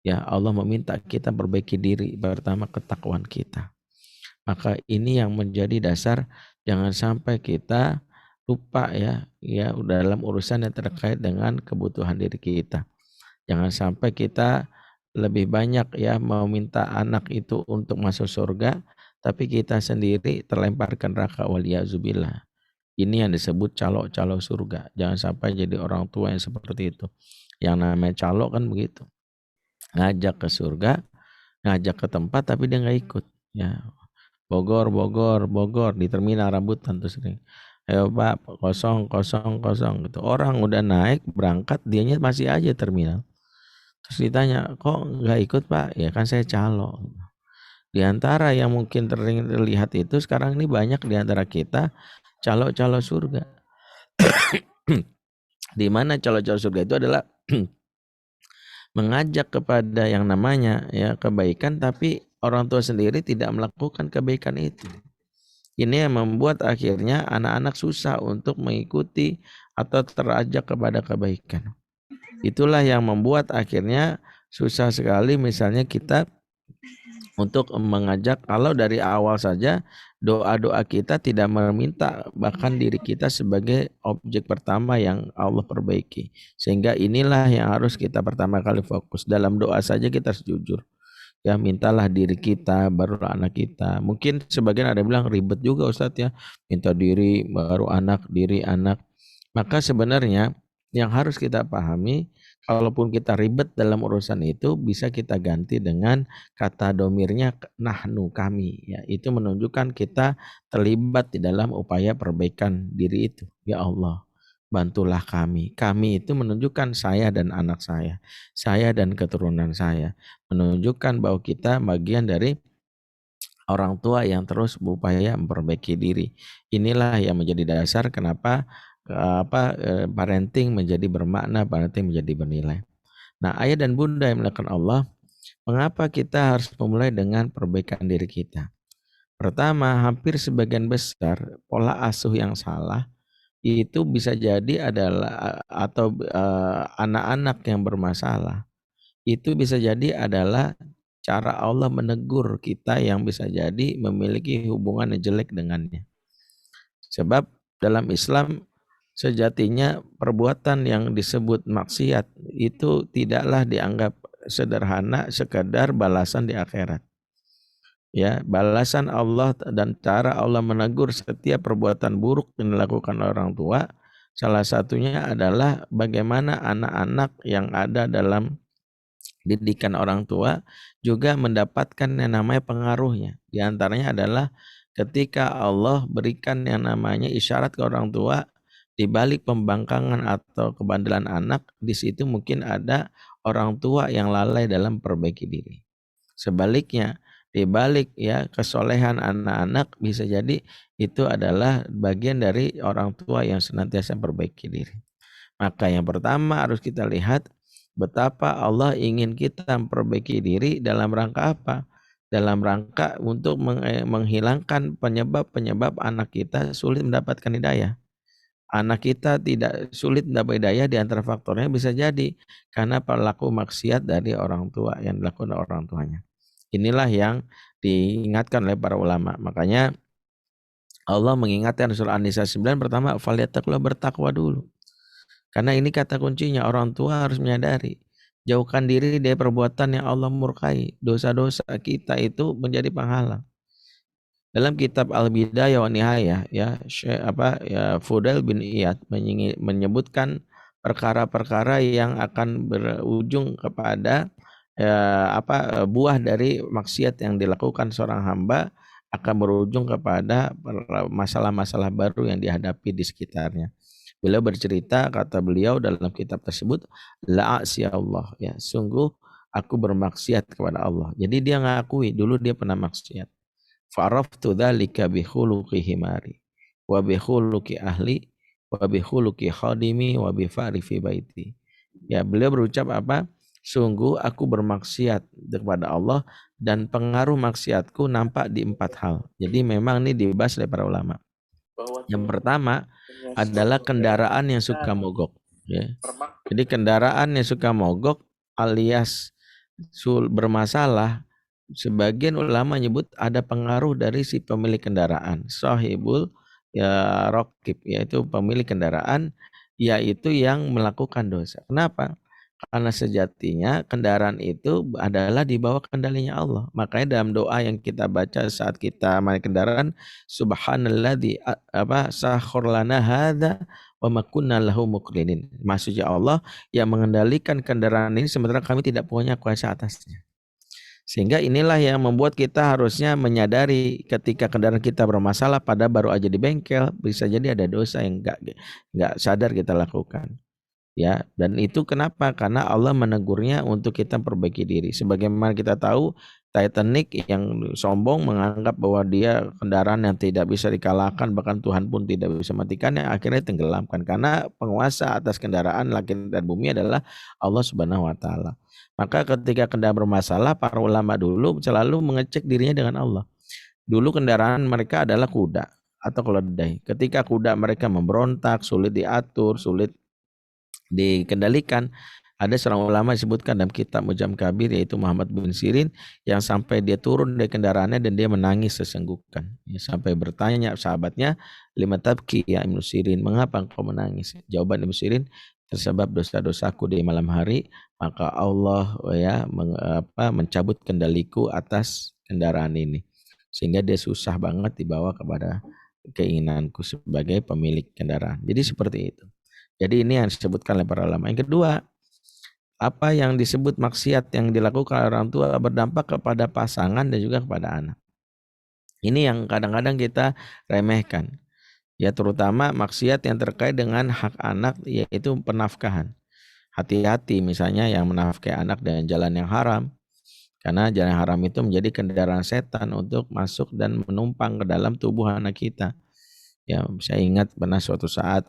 Speaker 6: Ya, Allah meminta kita perbaiki diri, pertama ketakwaan kita. Maka ini yang menjadi dasar, jangan sampai kita lupa ya dalam urusan yang terkait dengan kebutuhan diri kita. Jangan sampai kita lebih banyak ya meminta anak itu untuk masuk surga, tapi kita sendiri terlemparkan neraka, waliyazubillah. Ini yang disebut calo surga. Jangan sampai jadi orang tua yang seperti itu. Yang namanya calo kan begitu. Ngajak ke surga, ngajak ke tempat tapi dia nggak ikut. Ya, Bogor di terminal rambutan tuh sering. Ayo Pak, kosong gitu. Orang udah naik berangkat, dianya masih aja terminal. Terus ditanya, kok nggak ikut Pak? Ya kan saya calo. Di antara yang mungkin terlihat itu sekarang ini banyak di antara kita calo surga. Di mana calo surga itu adalah mengajak kepada yang namanya ya kebaikan, tapi orang tua sendiri tidak melakukan kebaikan itu. Ini yang membuat akhirnya anak-anak susah untuk mengikuti atau terajak kepada kebaikan. Itulah yang membuat akhirnya susah sekali misalnya kita untuk mengajak, kalau dari awal saja doa-doa kita tidak meminta bahkan diri kita sebagai objek pertama yang Allah perbaiki. Sehingga inilah yang harus kita pertama kali fokus. Dalam doa saja kita harus jujur. Ya, mintalah diri kita, baru anak kita. Mungkin sebagian ada yang bilang ribet juga Ustadz ya. Minta diri, baru anak, diri, anak. Maka sebenarnya yang harus kita pahami, kalaupun kita ribet dalam urusan itu, bisa kita ganti dengan kata domirnya nahnu, kami. Ya, itu menunjukkan kita terlibat di dalam upaya perbaikan diri itu. Ya Allah, bantulah kami. Kami itu menunjukkan saya dan anak saya dan keturunan saya. Menunjukkan bahwa kita bagian dari orang tua yang terus berupaya memperbaiki diri. Inilah yang menjadi dasar kenapa parenting menjadi bermakna, parenting menjadi bernilai. Nah, ayah dan bunda yang melakukan Allah, mengapa kita harus memulai dengan perbaikan diri kita? Pertama, hampir sebagian besar pola asuh yang salah itu bisa jadi adalah atau anak-anak yang bermasalah itu bisa jadi adalah cara Allah menegur kita yang bisa jadi memiliki hubungan yang jelek dengannya. Sebab dalam Islam sejatinya perbuatan yang disebut maksiat itu tidaklah dianggap sederhana sekadar balasan di akhirat. Ya, balasan Allah dan cara Allah menegur setiap perbuatan buruk yang dilakukan orang tua, salah satunya adalah bagaimana anak-anak yang ada dalam didikan orang tua juga mendapatkan yang namanya pengaruhnya. Di antaranya adalah ketika Allah berikan yang namanya isyarat ke orang tua di balik pembangkangan atau kebandelan anak, di situ mungkin ada orang tua yang lalai dalam perbaiki diri. Sebaliknya, di balik ya kesolehan anak-anak bisa jadi itu adalah bagian dari orang tua yang senantiasa perbaiki diri. Maka yang pertama harus kita lihat betapa Allah ingin kita memperbaiki diri dalam rangka apa? Dalam rangka untuk menghilangkan penyebab-penyebab anak kita sulit mendapatkan hidayah. Anak kita tidak sulit mendapat hidayah, di antara faktornya bisa jadi karena perilaku maksiat dari orang tua yang dilakukan oleh orang tuanya. Inilah yang diingatkan oleh para ulama. Makanya Allah mengingatkan surah An-Nisa 9 pertama, falyattaqullah, bertakwa dulu. Karena ini kata kuncinya, orang tua harus menyadari, jauhkan diri dari perbuatan yang Allah murkai. Dosa-dosa kita itu menjadi penghalang. Dalam kitab Al-Bidayah wa Nihayah ya Fudail bin Iyad menyebutkan perkara-perkara yang akan berujung kepada buah dari maksiat yang dilakukan seorang hamba akan berujung kepada masalah-masalah baru yang dihadapi di sekitarnya. Beliau bercerita, kata beliau dalam kitab tersebut, la'asi Allah, ya, sungguh aku bermaksiat kepada Allah. Jadi dia ngakui dulu dia pernah maksiat. Fa'araftu dzalika bi khuluqi himari wa bi khuluqi ahli wa bi khuluqi khadimi wa bi fa'ri fi baiti. Ya, beliau berucap apa? Sungguh aku bermaksiat kepada Allah dan pengaruh maksiatku nampak di 4 hal. Jadi memang ini dibahas oleh para ulama. Yang pertama adalah kendaraan yang suka mogok, ya. Jadi kendaraan yang suka mogok alias bermasalah, sebagian ulama menyebut ada pengaruh dari si pemilik kendaraan, sahibul ya rokib, yaitu pemilik kendaraan, yaitu yang melakukan dosa. Kenapa? Karena sejatinya kendaraan itu adalah di bawah kendalinya Allah. Makanya dalam doa yang kita baca saat kita naik kendaraan, subhanalladzi sakhkhar lana hadza wa ma kunna lahu muqrinin. Maksudnya Allah yang mengendalikan kendaraan ini sementara kami tidak punya kuasa atasnya. Sehingga inilah yang membuat kita harusnya menyadari ketika kendaraan kita bermasalah pada baru aja di bengkel, bisa jadi ada dosa yang enggak sadar kita lakukan. Ya, dan itu kenapa? Karena Allah menegurnya untuk kita perbaiki diri. Sebagaimana kita tahu, Titanic yang sombong menganggap bahwa dia kendaraan yang tidak bisa dikalahkan, bahkan Tuhan pun tidak bisa matikannya, akhirnya tenggelamkan. Karena penguasa atas kendaraan langit dan bumi adalah Allah Subhanahu wa Ta'ala. Maka ketika kendaraan bermasalah, para ulama dulu selalu mengecek dirinya dengan Allah. Dulu kendaraan mereka adalah kuda atau keledai. Ketika kuda mereka memberontak, sulit diatur, sulit dikendalikan, ada seorang ulama disebutkan dalam kitab Mujam Kabir, yaitu Muhammad bin Sirin, yang sampai dia turun dari kendaraannya dan dia menangis sesenggukan, ya, sampai bertanya sahabatnya, lima tabki ya Ibnu Sirin, mengapa engkau menangis? Jawaban Ibnu Sirin, tersebab dosa-dosaku di malam hari, maka Allah ya mencabut kendaliku atas kendaraan ini, sehingga dia susah banget dibawa kepada keinginanku sebagai pemilik kendaraan. Jadi seperti itu. Jadi ini yang disebutkan oleh para ulama. Yang kedua, apa yang disebut maksiat yang dilakukan oleh orang tua berdampak kepada pasangan dan juga kepada anak. Ini yang kadang-kadang kita remehkan. Ya, terutama maksiat yang terkait dengan hak anak, yaitu penafkahan. Hati-hati misalnya yang menafkahi anak dengan jalan yang haram. Karena jalan yang haram itu menjadi kendaraan setan untuk masuk dan menumpang ke dalam tubuh anak kita. Ya, saya ingat pernah suatu saat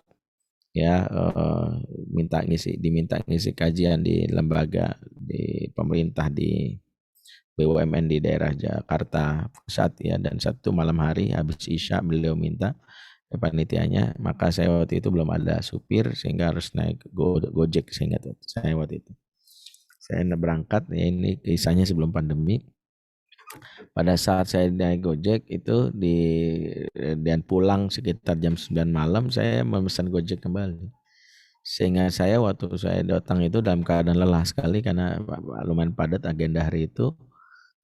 Speaker 6: ya diminta ngisi kajian di lembaga di pemerintah di BUMN di daerah Jakarta Pusat ya, dan satu malam hari habis Isya beliau minta panitianya, maka saya waktu itu belum ada supir sehingga harus naik Gojek, sehingga saya waktu itu saya berangkat ya, ini kisahnya sebelum pandemi. Pada saat saya naik Gojek itu dan pulang sekitar jam 9 malam, saya memesan Gojek kembali. Sehingga saya waktu saya datang itu dalam keadaan lelah sekali karena lumayan padat agenda hari itu.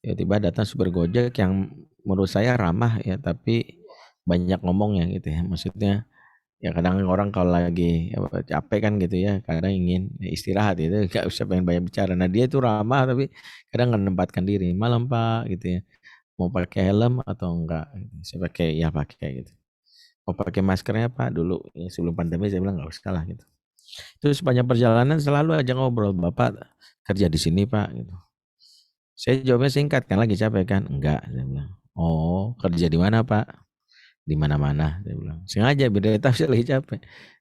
Speaker 6: Tiba-tiba datang supir Gojek yang menurut saya ramah ya, tapi banyak ngomongnya gitu ya. Maksudnya ya kadang orang kalau lagi capek kan gitu ya, kadang ingin istirahat gitu, gak usah pengen banyak bicara. Nah dia itu ramah tapi kadang menempatkan diri, malam Pak gitu ya, mau pakai helm atau enggak? Saya pakai, ya pakai gitu. Oh pakai maskernya Pak dulu ya, sebelum pandemi saya bilang nggak usah lah gitu. Terus sepanjang perjalanan selalu aja ngobrol, Bapak kerja di sini Pak gitu. Saya jawabnya singkat kan lagi capek kan? Enggak, saya bilang. Oh, kerja di mana Pak? Di mana-mana, saya bilang. Sengaja biar dia tahu saya lagi capek.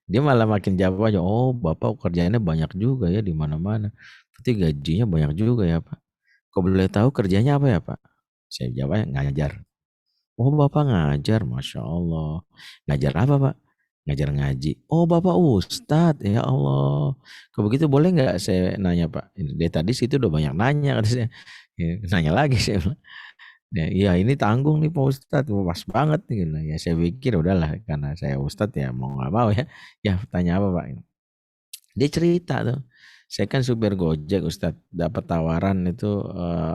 Speaker 6: Dia malah makin jawab aja, oh Bapak kerjanya banyak juga ya di mana-mana. Berarti gajinya banyak juga ya Pak. Kok boleh tahu kerjanya apa ya Pak? Saya jawabnya ngajar. Oh Bapak ngajar, Masya Allah. Ngajar apa Pak? Ngajar ngaji. Oh Bapak Ustadz, ya Allah. Kalau begitu boleh nggak saya nanya Pak? Dia tadi situ udah banyak nanya, kata saya. Ya, nanya lagi saya bilang. Ya, iya ini tanggung nih Pak Ustadz, pas banget nih. Gitu. Ya saya pikir udahlah karena saya Ustadz ya mau nggak mau ya. Ya tanya apa Pak? Dia cerita tuh. Saya kan supir Gojek Ustadz, dapat tawaran itu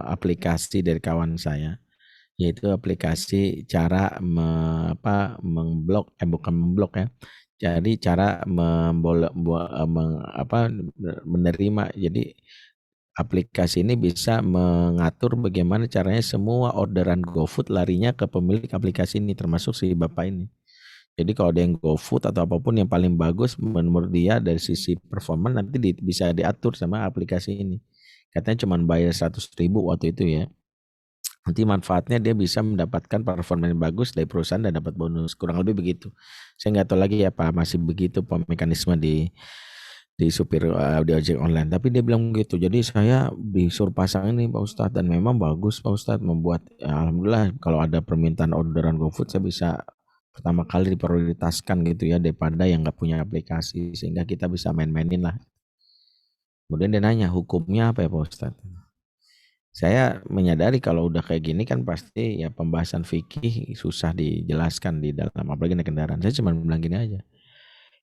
Speaker 6: aplikasi dari kawan saya, yaitu aplikasi cara memblok, bukan memblok ya. Jadi cara menerima. Jadi aplikasi ini bisa mengatur bagaimana caranya semua orderan GoFood larinya ke pemilik aplikasi ini, termasuk si bapak ini. Jadi kalau ada yang GoFood atau apapun yang paling bagus menurut dia dari sisi performa nanti bisa diatur sama aplikasi ini. Katanya cuma bayar 100.000 waktu itu ya. Nanti manfaatnya dia bisa mendapatkan performa yang bagus dari perusahaan dan dapat bonus. Kurang lebih begitu. Saya nggak tahu lagi ya Pak masih begitu mekanisme di supir di ojek online. Tapi dia bilang begitu. Jadi saya disuruh pasang ini Pak Ustadz dan memang bagus Pak Ustadz membuat alhamdulillah kalau ada permintaan orderan GoFood saya bisa pertama kali diprioritaskan gitu ya daripada yang nggak punya aplikasi sehingga kita bisa main-mainin lah. Kemudian dia nanya hukumnya apa ya Pak Ustadz? Saya menyadari kalau udah kayak gini kan pasti ya pembahasan fikih susah dijelaskan di dalam apalagi naik kendaraan. Saya cuma bilang gini aja.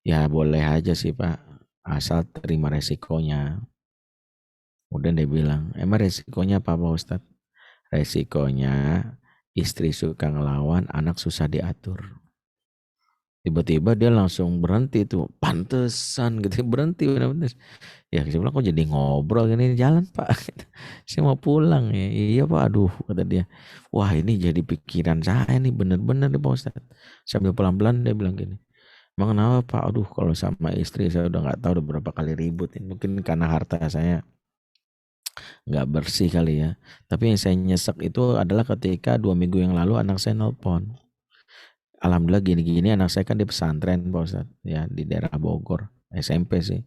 Speaker 6: Ya boleh aja sih Pak asal terima resikonya. Kemudian dia bilang emang resikonya apa Pak Ustadz? Resikonya istri suka ngelawan, anak susah diatur. Tiba-tiba dia langsung berhenti tuh, pantesan gitu berhenti benar-benar. Ya saya bilang kok jadi ngobrol gini jalan Pak. Saya mau pulang ya. Iya Pak, aduh kata dia. Wah ini jadi pikiran saya nih bener-bener nih Pak Ustadz. Sambil pelan-pelan dia bilang gini. Emang kenapa Pak? Aduh kalau sama istri saya udah nggak tahu udah berapa kali ribut. Mungkin karena harta saya nggak bersih kali ya. Tapi yang saya nyesek itu adalah ketika 2 minggu yang lalu anak saya nelpon. Alhamdulillah gini-gini anak saya kan di pesantren Pak Ustadz ya di daerah Bogor SMP sih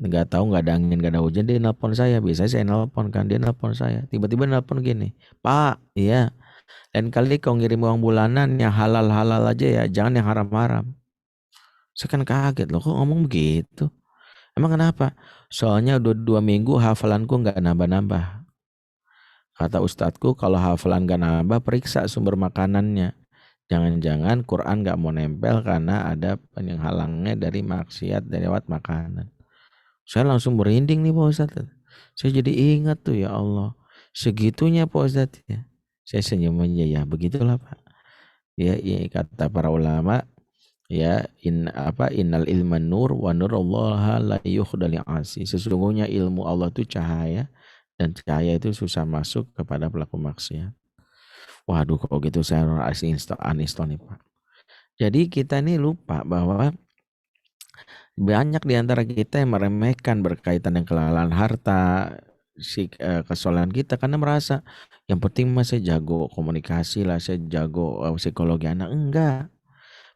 Speaker 6: nggak tahu nggak ada angin nggak ada hujan dia nelpon saya biasanya saya nelpon kan dia nelpon saya tiba-tiba nelpon gini Pak iya lain kali kau ngirim uang bulanan yang halal-halal aja ya jangan yang haram-haram. Saya kan kaget loh kok ngomong begitu emang kenapa soalnya udah 2 minggu hafalanku nggak nambah-nambah kata ustadzku kalau hafalan nggak nambah periksa sumber makanannya. Jangan-jangan Quran gak mau nempel karena ada penghalangnya dari maksiat dari lewat makanan. Saya langsung merinding nih Pak Ustadz. Saya jadi ingat tuh ya Allah. Segitunya Pak Ustadz ya. Saya senyum aja ya begitulah Pak. Ya, kata para ulama ya innal ilma nur wa nurullaha la yukhdali asi. Sesungguhnya ilmu Allah itu cahaya dan cahaya itu susah masuk kepada pelaku maksiat. Waduh kalau gitu saya harus uninstall nih Pak. Jadi kita ini lupa bahwa banyak di antara kita yang meremehkan berkaitan dengan kelalaian harta, kesalahan kita karena merasa yang penting mas saya jago komunikasi lah, saya jago psikologi anak. Enggak.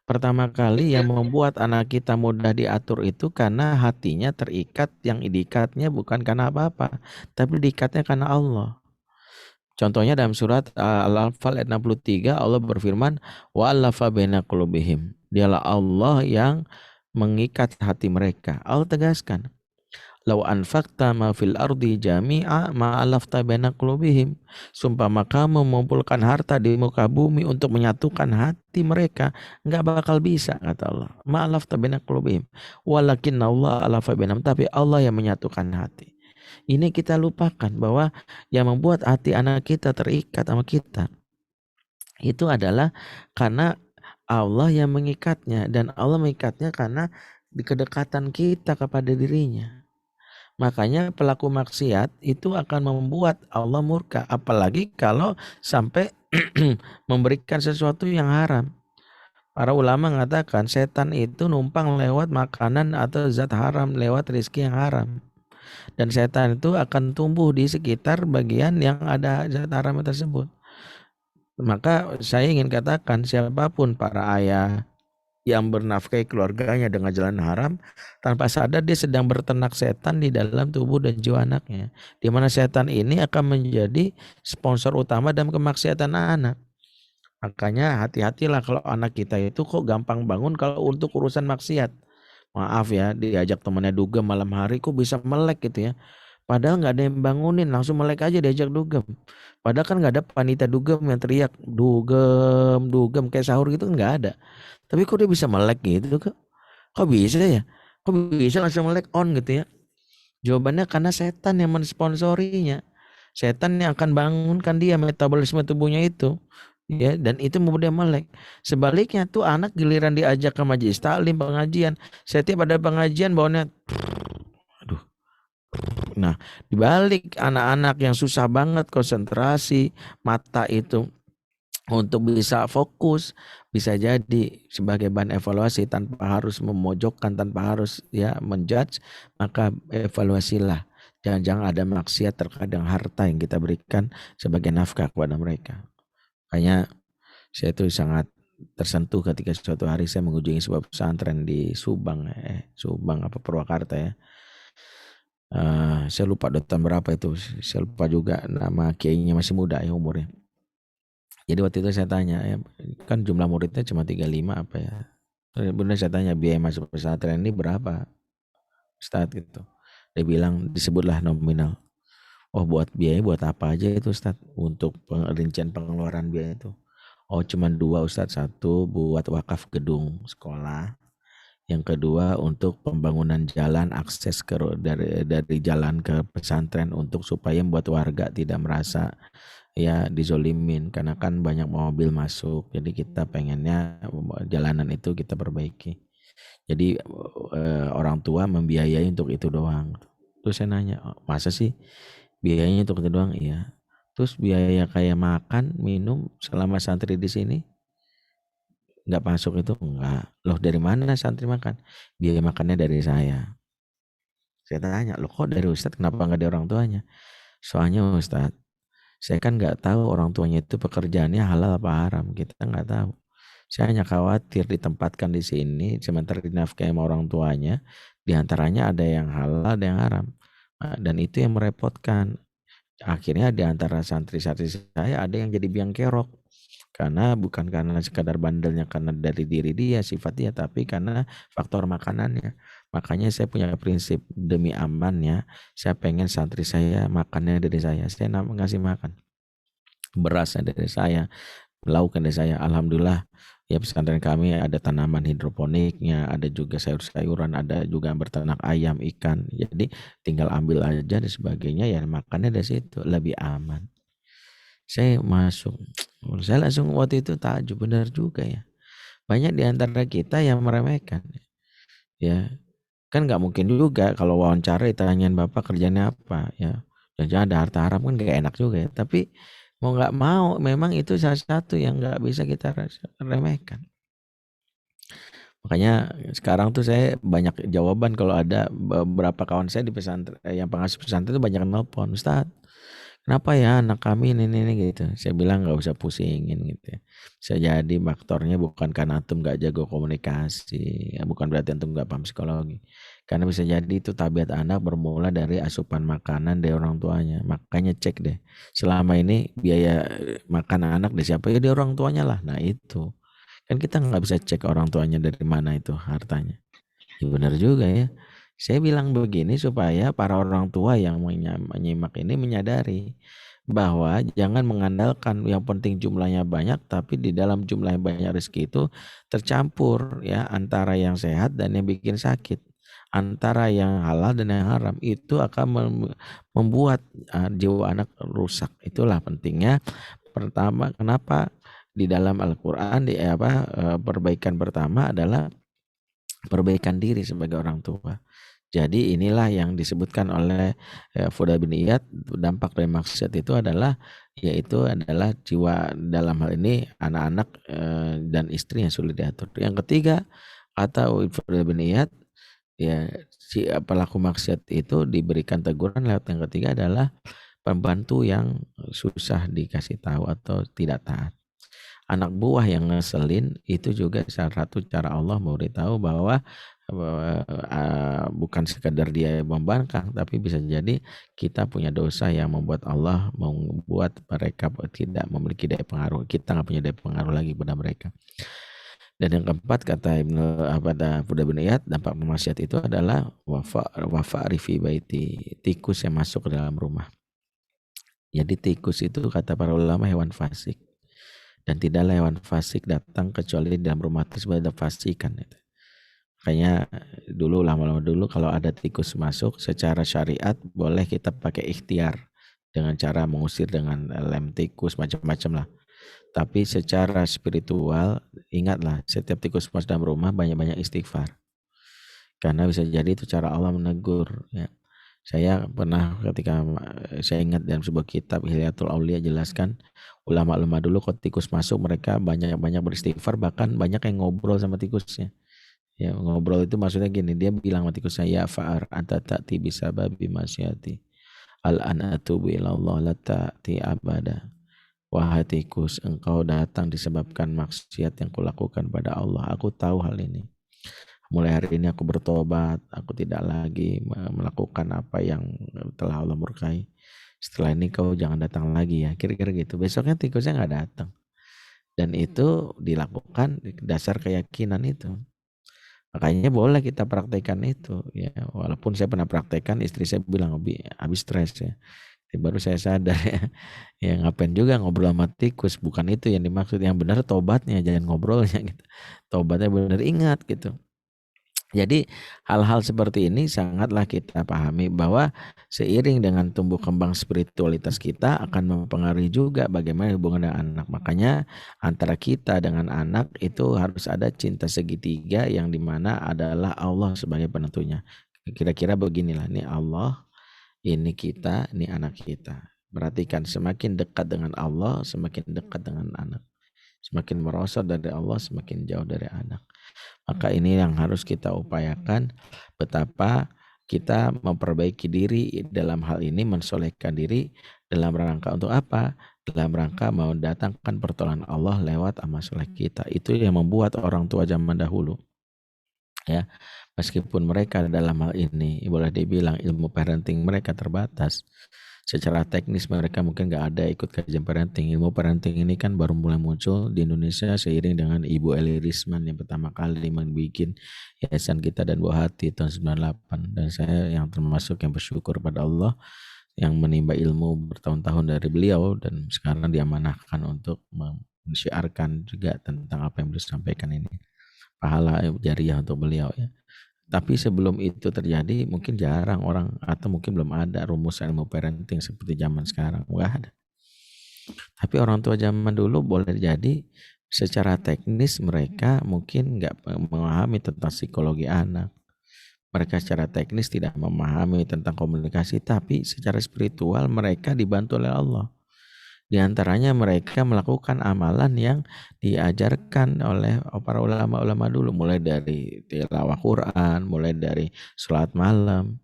Speaker 6: Pertama kali yang membuat anak kita mudah diatur itu karena hatinya terikat, yang diikatnya bukan karena apa-apa, tapi diikatnya karena Allah. Contohnya dalam surat Al-Anfal ayat 63 Allah berfirman wa'alafa baina qulubihim. Dialah Allah yang mengikat hati mereka. Allah tegaskan, "Lau anfaqta ma fil ardi jami'a ma alafta baina qulubihim." Sumpama kamu mengumpulkan harta di muka bumi untuk menyatukan hati mereka, enggak bakal bisa kata Allah. Ma alafta baina qulubihim. Walakinna Allah alafa bainahum, tapi Allah yang menyatukan hati. Ini kita lupakan bahwa yang membuat hati anak kita terikat sama kita itu adalah karena Allah yang mengikatnya, dan Allah mengikatnya karena di kedekatan kita kepada dirinya. Makanya pelaku maksiat itu akan membuat Allah murka, apalagi kalau sampai memberikan sesuatu yang haram. Para ulama mengatakan setan itu numpang lewat makanan atau zat haram, lewat rezeki yang haram. Dan setan itu akan tumbuh di sekitar bagian yang ada zat haram tersebut. Maka saya ingin katakan siapapun para ayah yang bernafkahi keluarganya dengan jalan haram, tanpa sadar dia sedang berternak setan di dalam tubuh dan jiwa anaknya. Di mana setan ini akan menjadi sponsor utama dalam kemaksiatan anak. Makanya hati-hatilah kalau anak kita itu kok gampang bangun kalau untuk urusan maksiat. Maaf ya, diajak temannya dugem malam hari kok bisa melek gitu ya. Padahal nggak ada yang bangunin, langsung melek aja diajak dugem. Padahal kan nggak ada panitia dugem yang teriak dugem, dugem kayak sahur gitu, nggak ada. Tapi kok dia bisa melek gitu kok? Kok bisa ya? Kok bisa langsung melek on gitu ya? Jawabannya karena setan yang mensponsorinya. Setan yang akan bangunkan dia metabolisme tubuhnya itu. Ya, dan itu membuat dia melek. Sebaliknya tuh anak giliran diajak ke majelis taklim, pengajian, setiap ada pengajian bawanya aduh. Nah, dibalik anak-anak yang susah banget konsentrasi, mata itu untuk bisa fokus, bisa jadi sebagai bahan evaluasi tanpa harus memojokkan, tanpa harus ya menjudge, maka evaluasilah. Jangan-jangan ada maksiat terkadang harta yang kita berikan sebagai nafkah kepada mereka. Makanya saya itu sangat tersentuh ketika suatu hari saya mengunjungi sebuah pesantren di Subang apa Purwakarta ya. Saya lupa tahun berapa itu, saya lupa juga nama kiainya, masih muda ya umurnya. Jadi waktu itu saya tanya ya, kan jumlah muridnya cuma 35 apa ya. Benar saya tanya biaya masuk pesantren ini berapa Ustadz gitu. Dia bilang disebutlah nominal. Oh buat biaya buat apa aja itu Ustadz, untuk rincian pengeluaran biaya itu. Oh cuma 2 Ustadz, 1 buat wakaf gedung sekolah, yang kedua untuk pembangunan jalan akses dari jalan ke pesantren untuk supaya membuat warga tidak merasa ya dizolimin, karena kan banyak mobil masuk, jadi kita pengennya jalanan itu kita perbaiki. Jadi orang tua membiayai untuk itu doang. Terus saya nanya, masa sih biayanya untuk itu doang? Iya. Terus biaya kayak makan, minum selama santri di sini nggak masuk itu? Enggak. Loh dari mana santri makan? Biaya makannya dari saya. Saya tanya, loh kok dari Ustadz, kenapa nggak dari orang tuanya? Soalnya Ustadz, saya kan nggak tahu orang tuanya itu pekerjaannya halal apa haram, kita nggak tahu. Saya hanya khawatir ditempatkan di sini sementara dinafkahi sama orang tuanya, diantaranya ada yang halal, ada yang haram. Dan itu yang merepotkan. Akhirnya di antara santri-santri saya ada yang jadi biang kerok. Karena bukan karena sekadar bandelnya, karena dari diri dia, sifat dia, tapi karena faktor makanannya. Makanya saya punya prinsip, demi amannya, saya pengen santri saya makannya dari saya. Saya ngasih makan berasnya dari saya, lauk dari saya. Alhamdulillah ya pesantren kami ada tanaman hidroponiknya, ada juga sayur-sayuran, ada juga berternak ayam, ikan. Jadi tinggal ambil aja dan sebagainya, ya makannya dari situ lebih aman. Saya masuk, saya langsung waktu itu takjub, benar juga ya. Banyak di antara kita yang meremehkan. Ya, kan nggak mungkin juga kalau wawancara ditanyain bapak kerjanya apa ya. Jangan ada harta haram kan nggak enak juga ya. Tapi mau nggak mau memang itu salah satu yang nggak bisa kita remehkan. Makanya sekarang tuh saya banyak jawaban kalau ada beberapa kawan saya di pesantren yang pengasuh pesantren itu banyak nelpon, Ustadz, kenapa ya anak kami ini gitu. Saya bilang nggak usah pusingin gitu ya. Bisa jadi faktornya bukan karena antum nggak jago komunikasi, ya, bukan berarti antum nggak paham psikologi. Karena bisa jadi itu tabiat anak bermula dari asupan makanan dari orang tuanya. Makanya cek deh, selama ini biaya makan anak dari siapa? Ya dari orang tuanya lah. Nah itu kan kita nggak bisa cek orang tuanya dari mana itu hartanya. Ya benar juga ya. Saya bilang begini supaya para orang tua yang menyimak ini menyadari bahwa jangan mengandalkan yang penting jumlahnya banyak, tapi di dalam jumlah yang banyak rezeki itu tercampur ya antara yang sehat dan yang bikin sakit, antara yang halal dan yang haram. Itu akan membuat jiwa anak rusak. Itulah pentingnya. Pertama, kenapa di dalam Al-Quran perbaikan pertama adalah perbaikan diri sebagai orang tua. Jadi inilah yang disebutkan oleh Fudail bin Iyad, dampak dari maksiat itu adalah jiwa, dalam hal ini anak-anak dan istri yang sulit diatur. Yang ketiga, kata Fudail bin Iyad, ya si pelaku maksiat itu diberikan teguran lewat yang ketiga adalah pembantu yang susah dikasih tahu atau tidak taat. Anak buah yang ngeselin itu juga salah satu cara Allah memberitahu bahwa bukan sekadar dia membangkang, tapi bisa jadi kita punya dosa yang membuat Allah membuat mereka tidak memiliki daya pengaruh. Kita nggak punya daya pengaruh lagi pada mereka. Dan yang keempat, kata Fudail bin Iyad, dampak maksiat itu adalah wafa rifi baiti, tikus yang masuk ke dalam rumah. Jadi tikus itu kata para ulama hewan fasik. Dan tidaklah hewan fasik datang kecuali di dalam rumah tersebut ada fasikan. Makanya lama-lama dulu kalau ada tikus masuk, secara syariat boleh kita pakai ikhtiar dengan cara mengusir dengan lem tikus, macam-macam lah. Tapi secara spiritual, ingatlah setiap tikus masuk dalam rumah banyak-banyak istighfar. Karena bisa jadi itu cara Allah menegur. Ya. Saya pernah ketika saya ingat dalam sebuah kitab Hilyatul Aulia jelaskan ulama-ulama dulu kalau tikus masuk mereka banyak-banyak beristighfar, bahkan banyak yang ngobrol sama tikusnya. Ya, ngobrol itu maksudnya gini, dia bilang sama tikusnya, ya fa'ar anta ta'ti bisababi masyati al-an atubu ilallah la ta'ti abada. Wahai tikus, engkau datang disebabkan maksiat yang kulakukan pada Allah. Aku tahu hal ini. Mulai hari ini aku bertobat, aku tidak lagi melakukan apa yang telah Allah murkai. Setelah ini kau jangan datang lagi ya, kira-kira gitu. Besoknya tikusnya nggak datang. Dan itu dilakukan dasar keyakinan itu. Makanya boleh kita praktekkan itu. Ya, walaupun saya pernah praktekkan, istri saya bilang habis stres ya. Baru saya sadar ya ngapain juga ngobrol sama tikus, bukan itu yang dimaksud. Yang benar tobatnya, jangan ngobrolnya gitu. Tobatnya benar, ingat gitu. Jadi hal-hal seperti ini sangatlah kita pahami bahwa seiring dengan tumbuh kembang spiritualitas kita akan mempengaruhi juga bagaimana hubungan dengan anak. Makanya antara kita dengan anak itu harus ada cinta segitiga yang dimana adalah Allah sebagai penentunya. Kira-kira beginilah, ini Allah, ini kita, ini anak kita. Perhatikan, semakin dekat dengan Allah, semakin dekat dengan anak. Semakin merosot dari Allah, semakin jauh dari anak. Maka ini yang harus kita upayakan, betapa kita memperbaiki diri dalam hal ini, mensolehkan diri dalam rangka untuk apa? Dalam rangka mau datangkan pertolongan Allah lewat amal soleh kita. Itu yang membuat orang tua zaman dahulu, ya, meskipun mereka dalam hal ini boleh dibilang ilmu parenting mereka terbatas. Secara teknis mereka mungkin nggak ada ikut kajian parenting. Ilmu parenting ini kan baru mulai muncul di Indonesia seiring dengan Ibu Eli Risman yang pertama kali membuat yayasan kita dan Buah Hati tahun 98. Dan saya yang termasuk yang bersyukur pada Allah yang menimba ilmu bertahun-tahun dari beliau, dan sekarang diamanahkan untuk menyiarkan juga tentang apa yang beliau sampaikan ini. Pahala jariah untuk beliau ya. Tapi sebelum itu terjadi mungkin jarang orang, atau mungkin belum ada rumusan ilmu parenting seperti zaman sekarang, nggak ada. Tapi orang tua zaman dulu boleh jadi secara teknis mereka mungkin nggak memahami tentang psikologi anak. Mereka secara teknis tidak memahami tentang komunikasi, tapi secara spiritual mereka dibantu oleh Allah. Di antaranya mereka melakukan amalan yang diajarkan oleh para ulama-ulama dulu, mulai dari tilawah Quran, mulai dari sholat malam.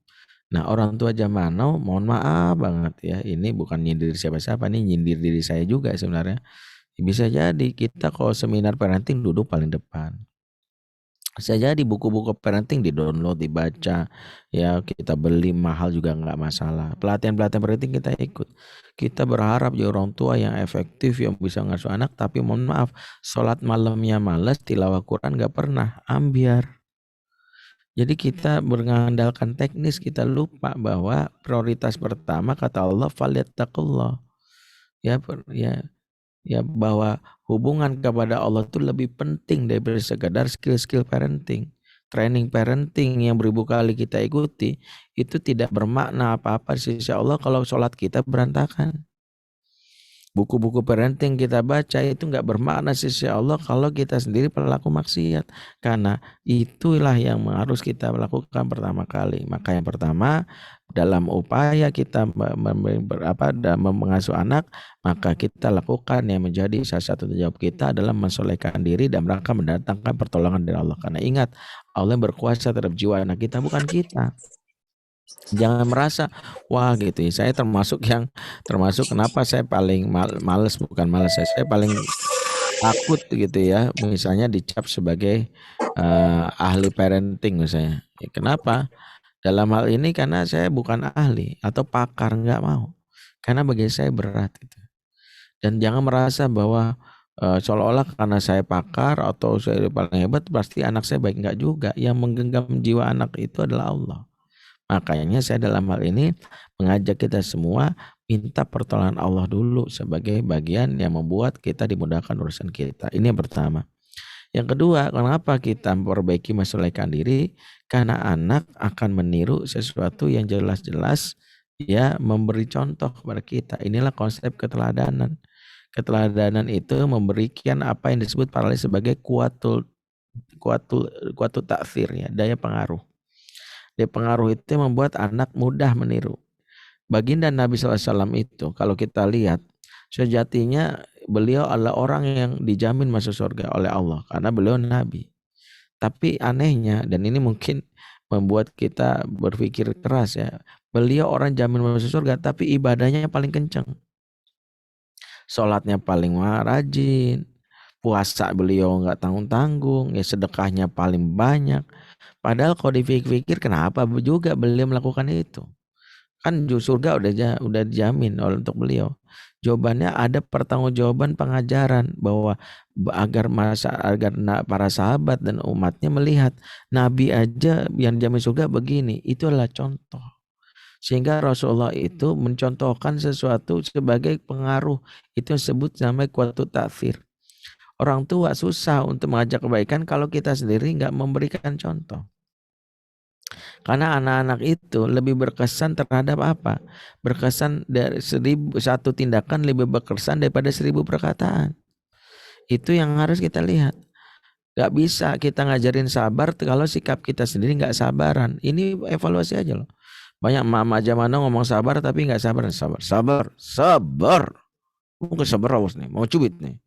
Speaker 6: Nah, orang tua zaman now, mohon maaf banget ya, ini bukan nyindir siapa-siapa, ini nyindir diri saya juga sebenarnya. Bisa jadi kita kalau seminar parenting duduk paling depan. Bisa jadi buku-buku parenting di-download, dibaca, ya kita beli mahal juga nggak masalah. Pelatihan-pelatihan parenting kita ikut. Kita berharap jadi orang tua yang efektif, yang bisa ngasuh anak, tapi mohon maaf, sholat malamnya malas, tilawah Quran nggak pernah, ambiar. Jadi kita mengandalkan teknis, kita lupa bahwa prioritas pertama kata Allah, falyattaqullah. Ya bahwa hubungan kepada Allah itu lebih penting daripada sekadar skill-skill parenting. Training parenting yang beribu kali kita ikuti itu tidak bermakna apa-apa di sisi Allah kalau sholat kita berantakan. Buku-buku parenting kita baca itu nggak bermakna sisi Allah kalau kita sendiri pelaku maksiat. Karena itulah yang harus kita lakukan pertama kali. Maka yang pertama, dalam upaya kita mengasuh anak, maka kita lakukan yang menjadi salah satu tanggung jawab kita adalah mensolehkan diri dan mereka mendatangkan pertolongan dari Allah. Karena ingat, Allah yang berkuasa terhadap jiwa anak kita, bukan kita. Jangan merasa wah gitu ya. Saya termasuk kenapa saya paling males, bukan males, saya paling takut gitu ya. Misalnya dicap sebagai ahli parenting misalnya. Ya, kenapa? Dalam hal ini karena saya bukan ahli atau pakar, nggak mau. Karena bagi saya berat gitu. Dan jangan merasa bahwa seolah-olah karena saya pakar atau saya paling hebat pasti anak saya baik, nggak juga. Yang menggenggam jiwa anak itu adalah Allah. Makanya saya dalam hal ini mengajak kita semua minta pertolongan Allah dulu sebagai bagian yang membuat kita dimudahkan urusan kita. Ini yang pertama. Yang kedua, kenapa kita memperbaiki mensolehkan diri? Karena anak akan meniru sesuatu yang jelas-jelas ya memberi contoh kepada kita. Inilah konsep keteladanan. Keteladanan itu memberikan apa yang disebut paralel sebagai kuatul ta'thir ya, daya pengaruh. Daya pengaruh itu membuat anak mudah meniru. Baginda Nabi SAW itu kalau kita lihat sejatinya beliau adalah orang yang dijamin masuk surga oleh Allah karena beliau Nabi. Tapi anehnya, dan ini mungkin membuat kita berpikir keras ya, beliau orang jamin masuk surga tapi ibadahnya paling kencang. Sholatnya paling rajin, puasa beliau nggak tanggung-tanggung, ya sedekahnya paling banyak. Padahal kalau dipikir-pikir kenapa juga beliau melakukan itu? Kan surga udah dijamin untuk beliau. Jawabannya ada pertanggungjawaban pengajaran bahwa agar para sahabat dan umatnya melihat Nabi aja yang dijamin surga begini, itu adalah contoh. Sehingga Rasulullah itu mencontohkan sesuatu sebagai pengaruh, itu disebut namanya kuatu ta'thir. Orang tua susah untuk mengajak kebaikan kalau kita sendiri nggak memberikan contoh. Karena anak-anak itu lebih berkesan terhadap apa? Berkesan dari satu tindakan lebih berkesan daripada 1000 perkataan. Itu yang harus kita lihat. Gak bisa kita ngajarin sabar kalau sikap kita sendiri gak sabaran. Ini evaluasi aja loh. Banyak mama zaman now ngomong sabar tapi gak sabar. Sabar. Mungkin sabar awas nih, mau cubit nih.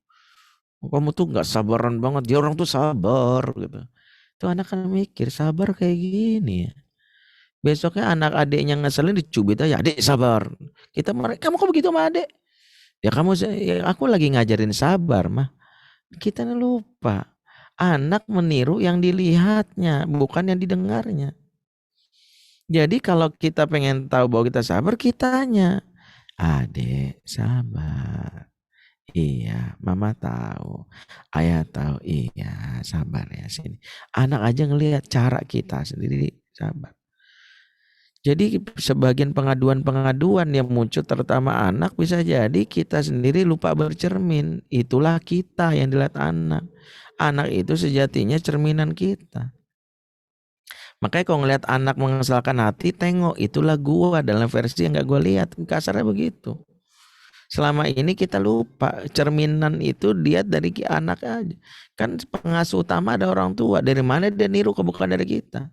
Speaker 6: Kamu tuh gak sabaran banget. Dia orang tuh sabar gitu. Tuh anak kan mikir sabar kayak gini ya. Besoknya anak adiknya ngeselin dicubit aja, adik sabar. Kamu kok begitu sama adik? Ya aku lagi ngajarin sabar mah. Kita lupa. Anak meniru yang dilihatnya, bukan yang didengarnya. Jadi kalau kita pengen tahu bahwa kita sabar, kita tanya, adik sabar. Iya, mama tahu. Ayah tahu. Iya, sabar ya sini. Anak aja ngelihat cara kita sendiri sabar. Jadi sebagian pengaduan-pengaduan yang muncul terutama anak bisa jadi kita sendiri lupa bercermin. Itulah kita yang dilihat anak. Anak itu sejatinya cerminan kita. Makanya kalau ngelihat anak mengesalkan hati, tengok itulah gua dalam versi yang gak gua lihat. Kasarnya begitu. Selama ini kita lupa cerminan itu lihat dari anak aja. Kan pengasuh utama ada orang tua. Dari mana dia niru bukan dari kita.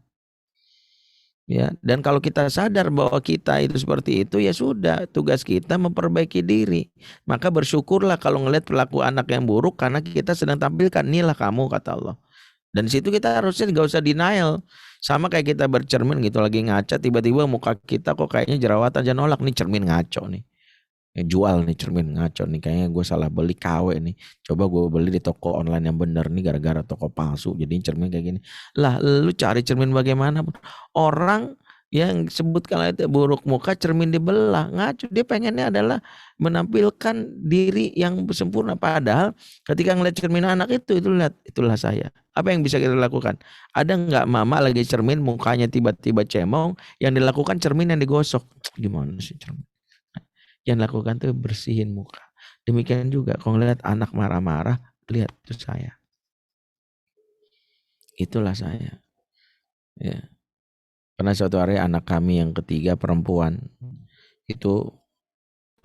Speaker 6: Ya, dan kalau kita sadar bahwa kita itu seperti itu, ya sudah, tugas kita memperbaiki diri. Maka bersyukurlah kalau ngelihat perilaku anak yang buruk karena kita sedang tampilkan, inilah kamu kata Allah. Dan di situ kita harusnya nggak usah denial. Sama kayak kita bercermin gitu lagi ngaca, tiba-tiba muka kita kok kayaknya jerawatan, jangan nolak nih cermin ngaco nih. Jual nih cermin ngaco nih, kayaknya gue salah beli KW nih, coba gue beli di toko online yang bener nih gara-gara toko palsu jadi cermin kayak gini lah. Lu cari cermin bagaimana orang yang sebutkan itu buruk muka cermin dibelah, ngaco. Dia pengennya adalah menampilkan diri yang sempurna, padahal ketika ngeliat cermin anak itu lihat, itulah saya. Apa yang bisa kita lakukan? Ada nggak mama lagi cermin mukanya tiba-tiba cemong, yang dilakukan cermin yang digosok? Gimana sih cermin? Yang lakukan tuh bersihin muka. Demikian juga kalau ngeliat anak marah-marah, lihat itu saya. Itulah saya. Ya. Pernah suatu hari anak kami yang ketiga perempuan itu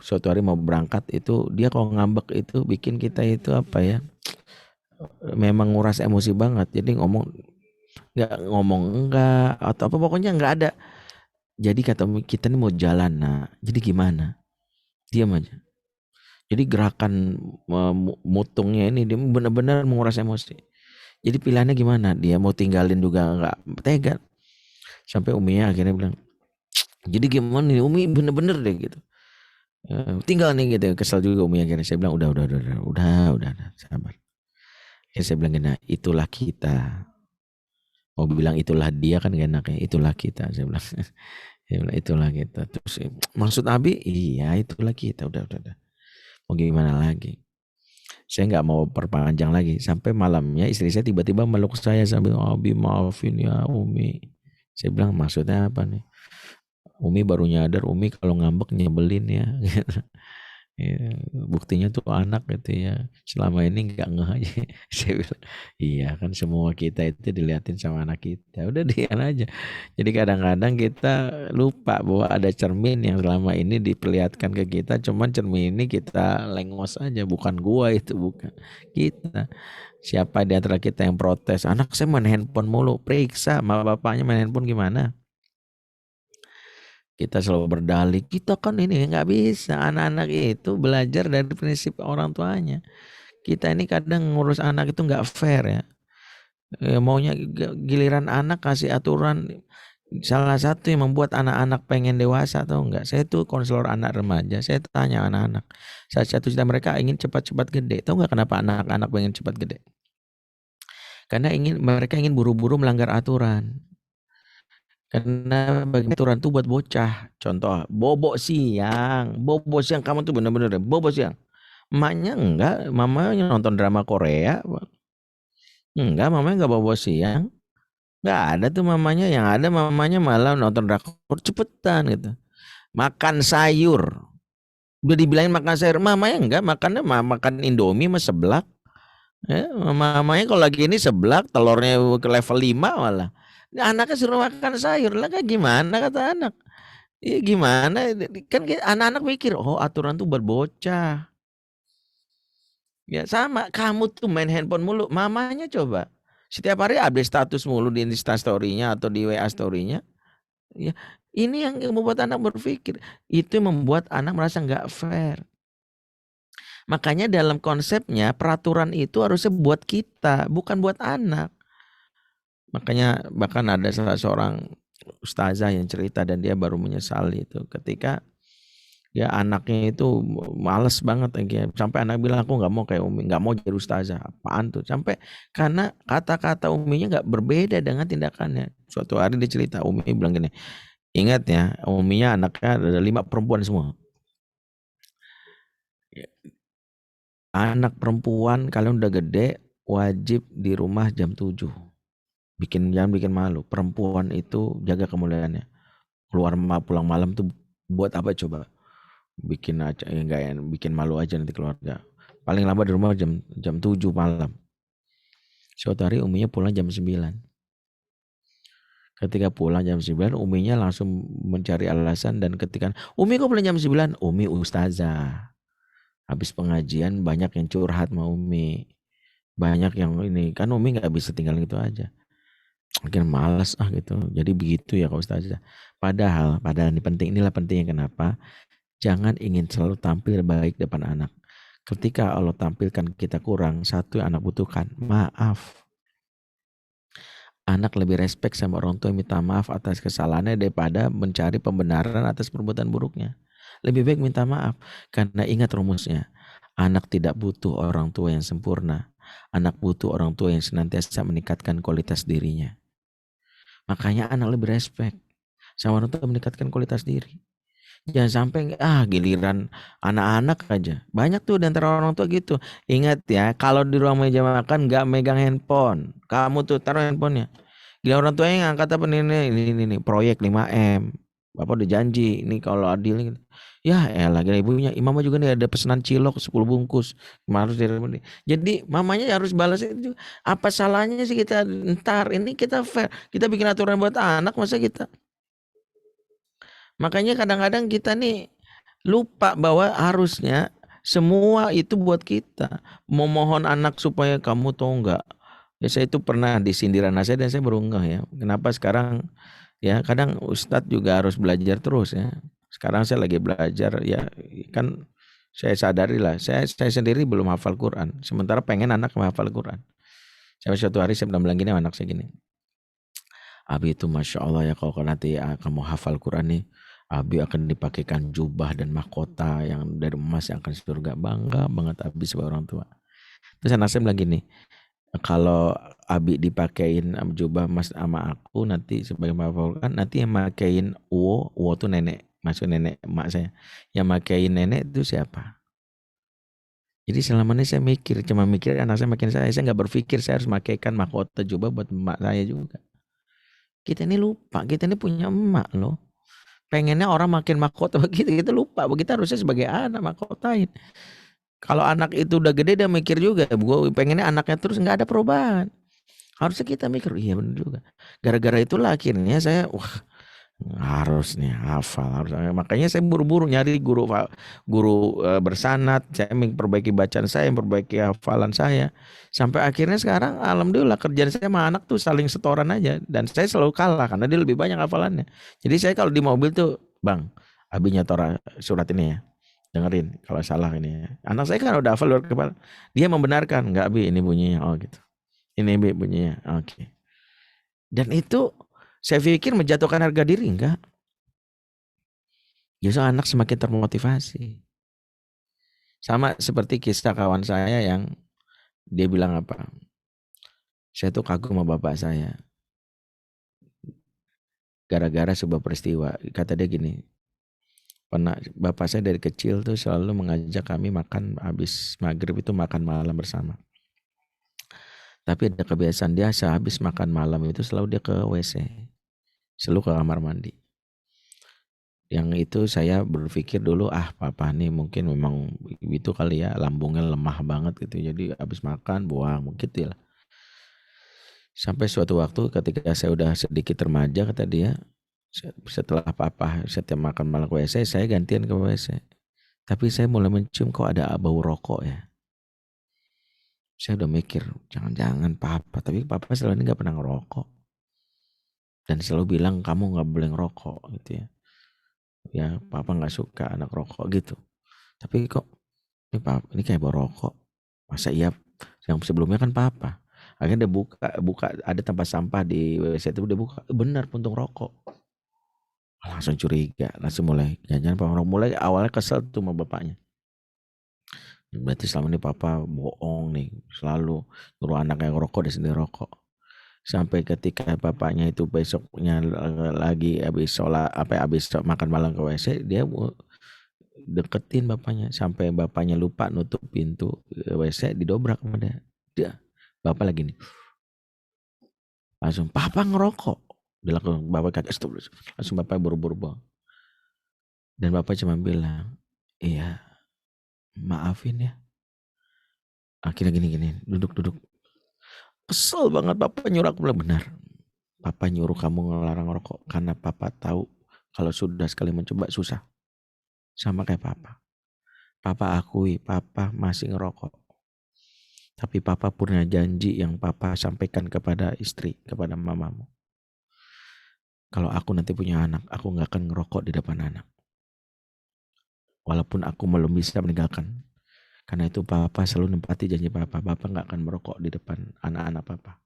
Speaker 6: suatu hari mau berangkat itu dia kalau ngambek itu bikin kita itu apa ya, memang nguras emosi banget. Jadi ngomong enggak atau apa, pokoknya nggak ada. Jadi kata kita ini mau jalan, nah jadi gimana, diam aja. Jadi gerakan mutungnya ini dia benar-benar menguras emosi. Jadi pilihannya gimana, dia mau tinggalin juga nggak tega. Sampai Uminya akhirnya bilang, jadi gimana nih Umi, bener-bener deh gitu, tinggal nih gitu. Kesel juga Umi akhirnya. Saya bilang udah sabar. Akhirnya saya bilang gini, itulah kita. Mau bilang itulah dia kan gak enak ya, itulah kita. Saya bilang, itulah kita. Terus maksud Abi, iya itulah kita. Udah. Mau gimana lagi? Saya nggak mau perpanjang lagi. Sampai malamnya istri saya tiba-tiba meluk saya sambil, Abi maafin ya Umi. Saya bilang maksudnya apa nih? Umi baru nyadar Umi kalau ngambek nyebelin ya. Ya, buktinya tuh anak gitu ya, selama ini nggak ngeh aja. Saya bilang iya kan, semua kita itu diliatin sama anak kita, udah dian aja. Jadi kadang-kadang kita lupa bahwa ada cermin yang selama ini diperlihatkan ke kita, cuman cermin ini kita lengos aja, bukan gua itu, bukan kita. Siapa di antara kita yang protes, anak saya main handphone mulu, periksa sama bapaknya main handphone gimana. Kita selalu berdalih, kita kan ini nggak bisa. Anak-anak itu belajar dari prinsip orang tuanya. Kita ini kadang ngurus anak itu nggak fair ya. Maunya giliran anak kasih aturan. Salah satu yang membuat anak-anak pengen dewasa atau enggak, saya tuh konselor anak remaja. Saya tanya anak-anak, salah satu cita mereka ingin cepat-cepat gede. Tahu nggak kenapa anak-anak pengen cepat gede? Karena mereka ingin buru-buru melanggar aturan. Karena bagi aturan tuh buat bocah. Contoh, bobo siang kamu tuh bener-bener bobo siang. Emaknya enggak, mamanya nonton drama Korea. Enggak, mamanya enggak bobo siang. Enggak ada tuh mamanya, yang ada mamanya malah nonton drakor cepetan gitu. Makan sayur. Udah dibilangin makan sayur, mamanya enggak, makannya makan Indomie sama seblak. Mamanya kalau lagi ini seblak, telurnya ke level 5 malah. Anaknya suruh makan sayur lah, kayak gimana kata anak? Iya gimana? Kan anak-anak mikir, oh aturan tuh buat bocah. Ya sama, kamu tuh main handphone mulu. Mamanya coba setiap hari update status mulu di Insta story-nya atau di WA story-nya. Ya, ini yang membuat anak berpikir. Itu membuat anak merasa nggak fair. Makanya dalam konsepnya peraturan itu harusnya buat kita, bukan buat anak. Makanya bahkan ada salah seorang ustazah yang cerita dan dia baru menyesal itu ketika ya anaknya itu males banget sampai anak bilang aku nggak mau kayak Umi, nggak mau jadi ustazah. Apaan tuh? Sampai karena kata-kata Uminya nggak berbeda dengan tindakannya. Suatu hari dia cerita, Umi bilang gini, ingat ya, Uminya anaknya ada 5 perempuan semua. Anak perempuan kalian udah gede wajib di rumah jam 7. Jangan bikin malu. Perempuan itu jaga kemuliaannya. Pulang malam tuh buat apa coba? Bikin aja bikin malu aja nanti keluarga. Paling lambat di rumah jam 7 malam. Suatu hari Uminya pulang jam 9. Ketika pulang jam 9, Uminya langsung mencari alasan dan ketika Umi kok pulang jam 9? Umi ustazah. Habis pengajian banyak yang curhat sama Umi. Banyak yang ini, kan Umi nggak bisa tinggal gitu aja. Mungkin malas gitu. Jadi begitu ya Kak Ustazah. Padahal ini penting, inilah pentingnya kenapa jangan ingin selalu tampil baik depan anak. Ketika Allah tampilkan kita kurang, satu yang anak butuhkan, maaf. Anak lebih respect sama orang tua yang minta maaf atas kesalahannya daripada mencari pembenaran atas perbuatan buruknya. Lebih baik minta maaf, karena ingat rumusnya. Anak tidak butuh orang tua yang sempurna. Anak butuh orang tua yang senantiasa meningkatkan kualitas dirinya. Makanya anak lebih respect sama orang tua, meningkatkan kualitas diri. Jangan sampai giliran anak-anak aja. Banyak tuh di antara orang tua gitu. Ingat ya, kalau di ruang meja makan nggak megang handphone. Kamu tuh taruh handphonenya. Gila orang tuanya yang angkat apa ini proyek 5M. Bapak udah janji ini kalau adil gitu. Ya elah, ibunya mama juga nih ada pesanan cilok 10 bungkus. Harus jadi mamanya harus balas itu. Apa salahnya sih kita ntar ini kita fair. Kita bikin aturan buat anak, masa kita. Makanya kadang-kadang kita nih Lupa bahwa harusnya semua itu buat kita. Memohon anak supaya kamu tahu enggak. Ya saya itu pernah disindir anak saya dan saya baru ngeh ya. Kenapa sekarang ya kadang Ustadz juga harus belajar terus ya. Sekarang saya lagi belajar ya kan saya sadari lah. Saya sendiri belum hafal Quran. Sementara pengen anak menghafal Quran. Sampai suatu hari saya bilang gini sama anak saya gini. Abi itu Masya Allah ya kalau nanti kamu hafal Quran nih. Abi akan dipakaikan jubah dan mahkota yang dari emas yang akan surga. Bangga banget Abi sebagai orang tua. Terus anak saya bilang gini, kalau Abi dipakein jubah emas sama aku nanti sebagai mahfal nanti yang makain uwo tuh nenek, maksud nenek emak saya. Yang makain nenek itu siapa? Jadi selama ini saya cuma mikir anak saya makin saya nggak berpikir saya harus makaikan mahkota jubah buat emak saya juga. Kita ini lupa, kita ini punya emak loh. Pengennya orang makin mahkota begitu, kita lupa. Kita harusnya sebagai anak mahkotain. Kalau anak itu udah gede dia mikir juga, gue pengennya anaknya terus nggak ada perubahan. Harusnya kita mikir, iya benar juga. Gara-gara itulah akhirnya saya, harus nih hafal. Makanya saya buru-buru nyari guru bersanad, saya memperbaiki bacaan saya, memperbaiki hafalan saya. Sampai akhirnya sekarang alhamdulillah kerjaan saya sama anak tuh saling setoran aja. Dan saya selalu kalah karena dia lebih banyak hafalannya. Jadi saya kalau di mobil tuh, Bang, Abi nyetor surat ini ya. Dengerin kalau salah ini ya. Anak saya kan udah hafal luar kepala. Dia membenarkan, enggak Bi ini bunyinya. Oh gitu. Ini Bi bunyinya. Oke. Dan itu saya pikir menjatuhkan harga diri, enggak. Justru anak semakin termotivasi. Sama seperti kisah kawan saya yang dia bilang apa? Saya tuh kagum sama bapak saya. Gara-gara sebuah peristiwa. Kata dia gini, bapak saya dari kecil tuh selalu mengajak kami makan habis maghrib itu makan malam bersama. Tapi ada kebiasaan dia sehabis makan malam itu selalu dia ke WC. Selalu ke kamar mandi. Yang itu saya berpikir dulu papa nih mungkin memang itu kali ya lambungnya lemah banget gitu. Jadi habis makan buang gitu lah. Sampai suatu waktu ketika saya udah sedikit remaja kata dia, setelah papa setiap makan malam ke WC saya gantian ke WC. Tapi saya mulai mencium kok ada bau rokok ya. Saya udah mikir jangan-jangan papa, tapi papa selama ini gak pernah ngerokok. Dan selalu bilang kamu gak boleh ngerokok gitu ya. Ya papa gak suka anak rokok gitu. Tapi kok ini kayak bau rokok. Masa iya yang sebelumnya kan papa. Akhirnya dia buka ada tempat sampah di WC itu dia buka. Benar puntung rokok. Langsung curiga. Langsung mulai. Jangan orang mulai awalnya kesel tuh sama bapaknya. Berarti selama ini papa bohong nih. Selalu nyuruh anaknya ngerokok dia sendiri rokok. Sampai ketika bapaknya itu besoknya lagi habis sholat habis makan malam ke WC dia deketin bapaknya sampai bapaknya lupa nutup pintu WC didobrak sama dia bapak lagi nih langsung papa ngerokok dia langsung bapak kaget langsung bapak buru-buru buang dan bapak cuma bilang iya maafin ya akhirnya gini duduk kesel banget bapak nyuruh aku bilang benar papa nyuruh kamu ngelarang rokok karena papa tahu kalau sudah sekali mencoba susah sama kayak papa akui papa masih ngerokok tapi papa punya janji yang papa sampaikan kepada istri kepada mamamu kalau aku nanti punya anak aku gak akan ngerokok di depan anak walaupun aku belum bisa meninggalkan karena itu papa selalu nempati janji papa gak akan merokok di depan anak-anak papa.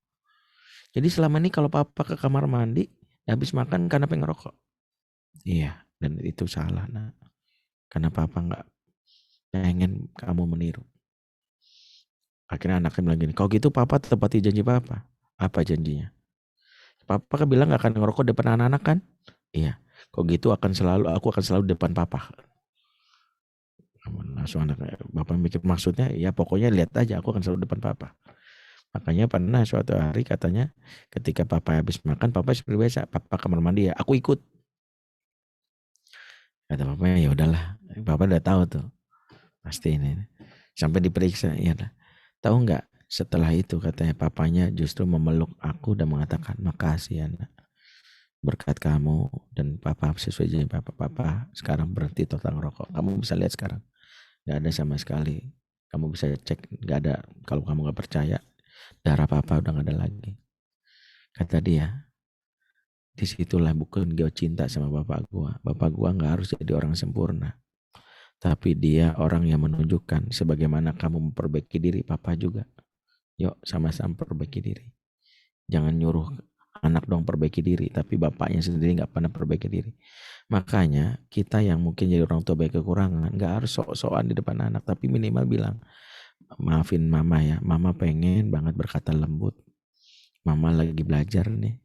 Speaker 6: Jadi selama ini kalau papa ke kamar mandi habis makan karena pengen ngerokok. Iya, dan itu salah nak. Karena papa gak pengen kamu meniru. Akhirnya anaknya bilang gini, kalau gitu papa tepati janji papa. Apa janjinya? Papa kan bilang gak akan ngerokok depan anak-anak kan? Iya, kalau gitu aku akan selalu depan papa. Langsung anaknya bapak mikir maksudnya ya pokoknya lihat aja aku akan selalu depan papa. Makanya pernah suatu hari katanya ketika papa habis makan papa seperti biasa papa kamar mandi ya aku ikut. Kata papa ya udahlah papa udah tahu tuh pasti ini sampai diperiksa ya lah. Tahu nggak setelah itu katanya papanya justru memeluk aku dan mengatakan makasih anak berkat kamu dan papa sesuai janji papa sekarang berhenti total ngerokok. Kamu bisa lihat sekarang nggak ada sama sekali. Kamu bisa cek nggak ada. Kalau kamu nggak percaya, darah papa udah nggak ada lagi. Kata dia, disitulah bukan gue cinta sama bapak gua. Bapak gua nggak harus jadi orang sempurna, tapi dia orang yang menunjukkan sebagaimana kamu memperbaiki diri. Papa juga, yuk sama-sama perbaiki diri. Jangan nyuruh anak dong perbaiki diri, tapi bapaknya sendiri nggak pernah perbaiki diri. Makanya kita yang mungkin jadi orang tua banyak kekurangan, nggak harus sok-sokan di depan anak, tapi minimal bilang, maafin mama ya, mama pengen banget berkata lembut, mama lagi belajar nih.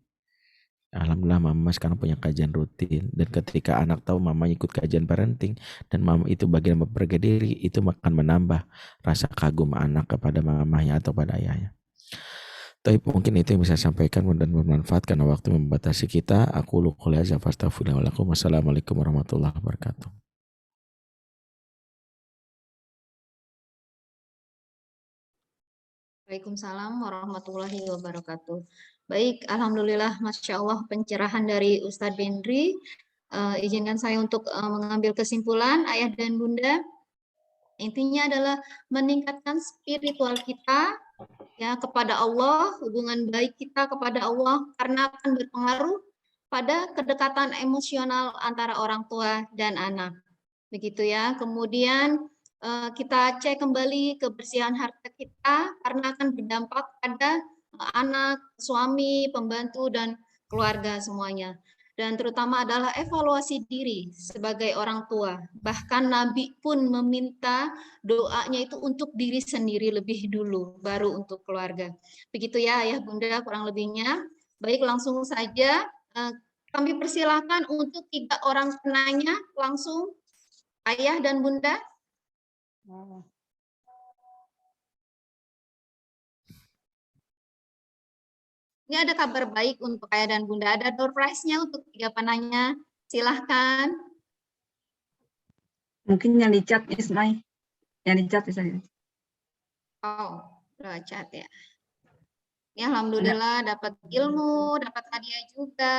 Speaker 6: Alhamdulillah mama sekarang punya kajian rutin, dan ketika anak tahu mama ikut kajian parenting dan mama itu bagian memperbaiki diri, itu akan menambah rasa kagum anak kepada mamanya atau pada ayahnya. Tapi mungkin itu yang bisa saya sampaikan dan bermanfaat karena waktu membatasi kita. Aku qouli hadza wa astaghfirullahaladzim. Wassalamualaikum warahmatullahi wabarakatuh.
Speaker 2: Waalaikumsalam warahmatullahi wabarakatuh. Baik, alhamdulillah, masya Allah pencerahan dari Ustadz Bendri. Izinkan saya untuk mengambil kesimpulan, ayah dan bunda. Intinya adalah meningkatkan spiritual kita ya kepada Allah, hubungan baik kita kepada Allah karena akan berpengaruh pada kedekatan emosional antara orang tua dan anak. Begitu ya. Kemudian kita cek kembali kebersihan harta kita karena akan berdampak pada anak, suami, pembantu dan keluarga semuanya. Dan terutama adalah evaluasi diri sebagai orang tua. Bahkan Nabi pun meminta doanya itu untuk diri sendiri lebih dulu, baru untuk keluarga. Begitu ya ayah bunda kurang lebihnya. Baik, langsung saja kami persilahkan untuk 3 orang penanya langsung ayah dan bunda. Ini ada kabar baik untuk ayah dan bunda. Ada door prize-nya untuk 3 penanya. Silahkan.
Speaker 3: Mungkin yang di chat Ismail. Yang di chat misalnya.
Speaker 2: Oh, udah chat ya. Ini alhamdulillah dapat ilmu, dapat hadiah juga.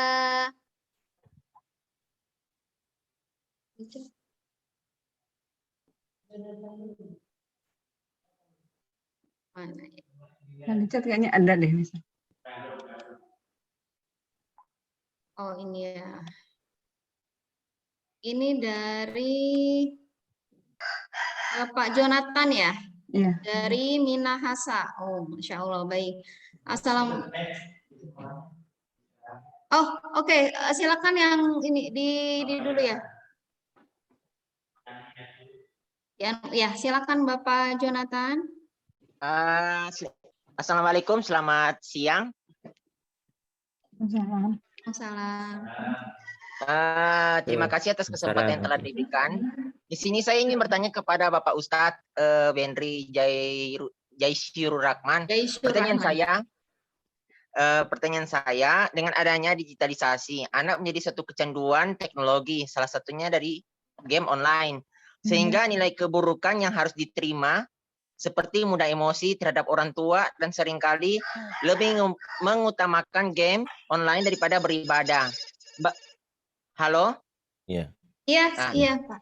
Speaker 2: Mana ya?
Speaker 3: Yang di chat kayaknya ada deh misalnya.
Speaker 2: Oh, ini ya. Ini dari Pak Jonathan ya?
Speaker 3: Iya.
Speaker 2: Dari Minahasa. Oh, Masya Allah, baik. Assalamualaikum. Oh, oke. Silakan yang ini di dulu ya. Ya, silakan Bapak Jonathan.
Speaker 7: Assalamualaikum, selamat siang.
Speaker 2: Salam.
Speaker 7: Terima kasih atas kesempatan yang telah diberikan. Di sini saya ingin bertanya kepada Bapak Ustadz Bendri Jaisirur Rahman. Pertanyaan saya, dengan adanya digitalisasi, anak menjadi satu kecanduan teknologi, salah satunya dari game online, sehingga nilai keburukan yang harus diterima seperti mudah emosi terhadap orang tua dan seringkali lebih mengutamakan game online daripada beribadah. Halo?
Speaker 6: Iya.
Speaker 2: Iya, Pak.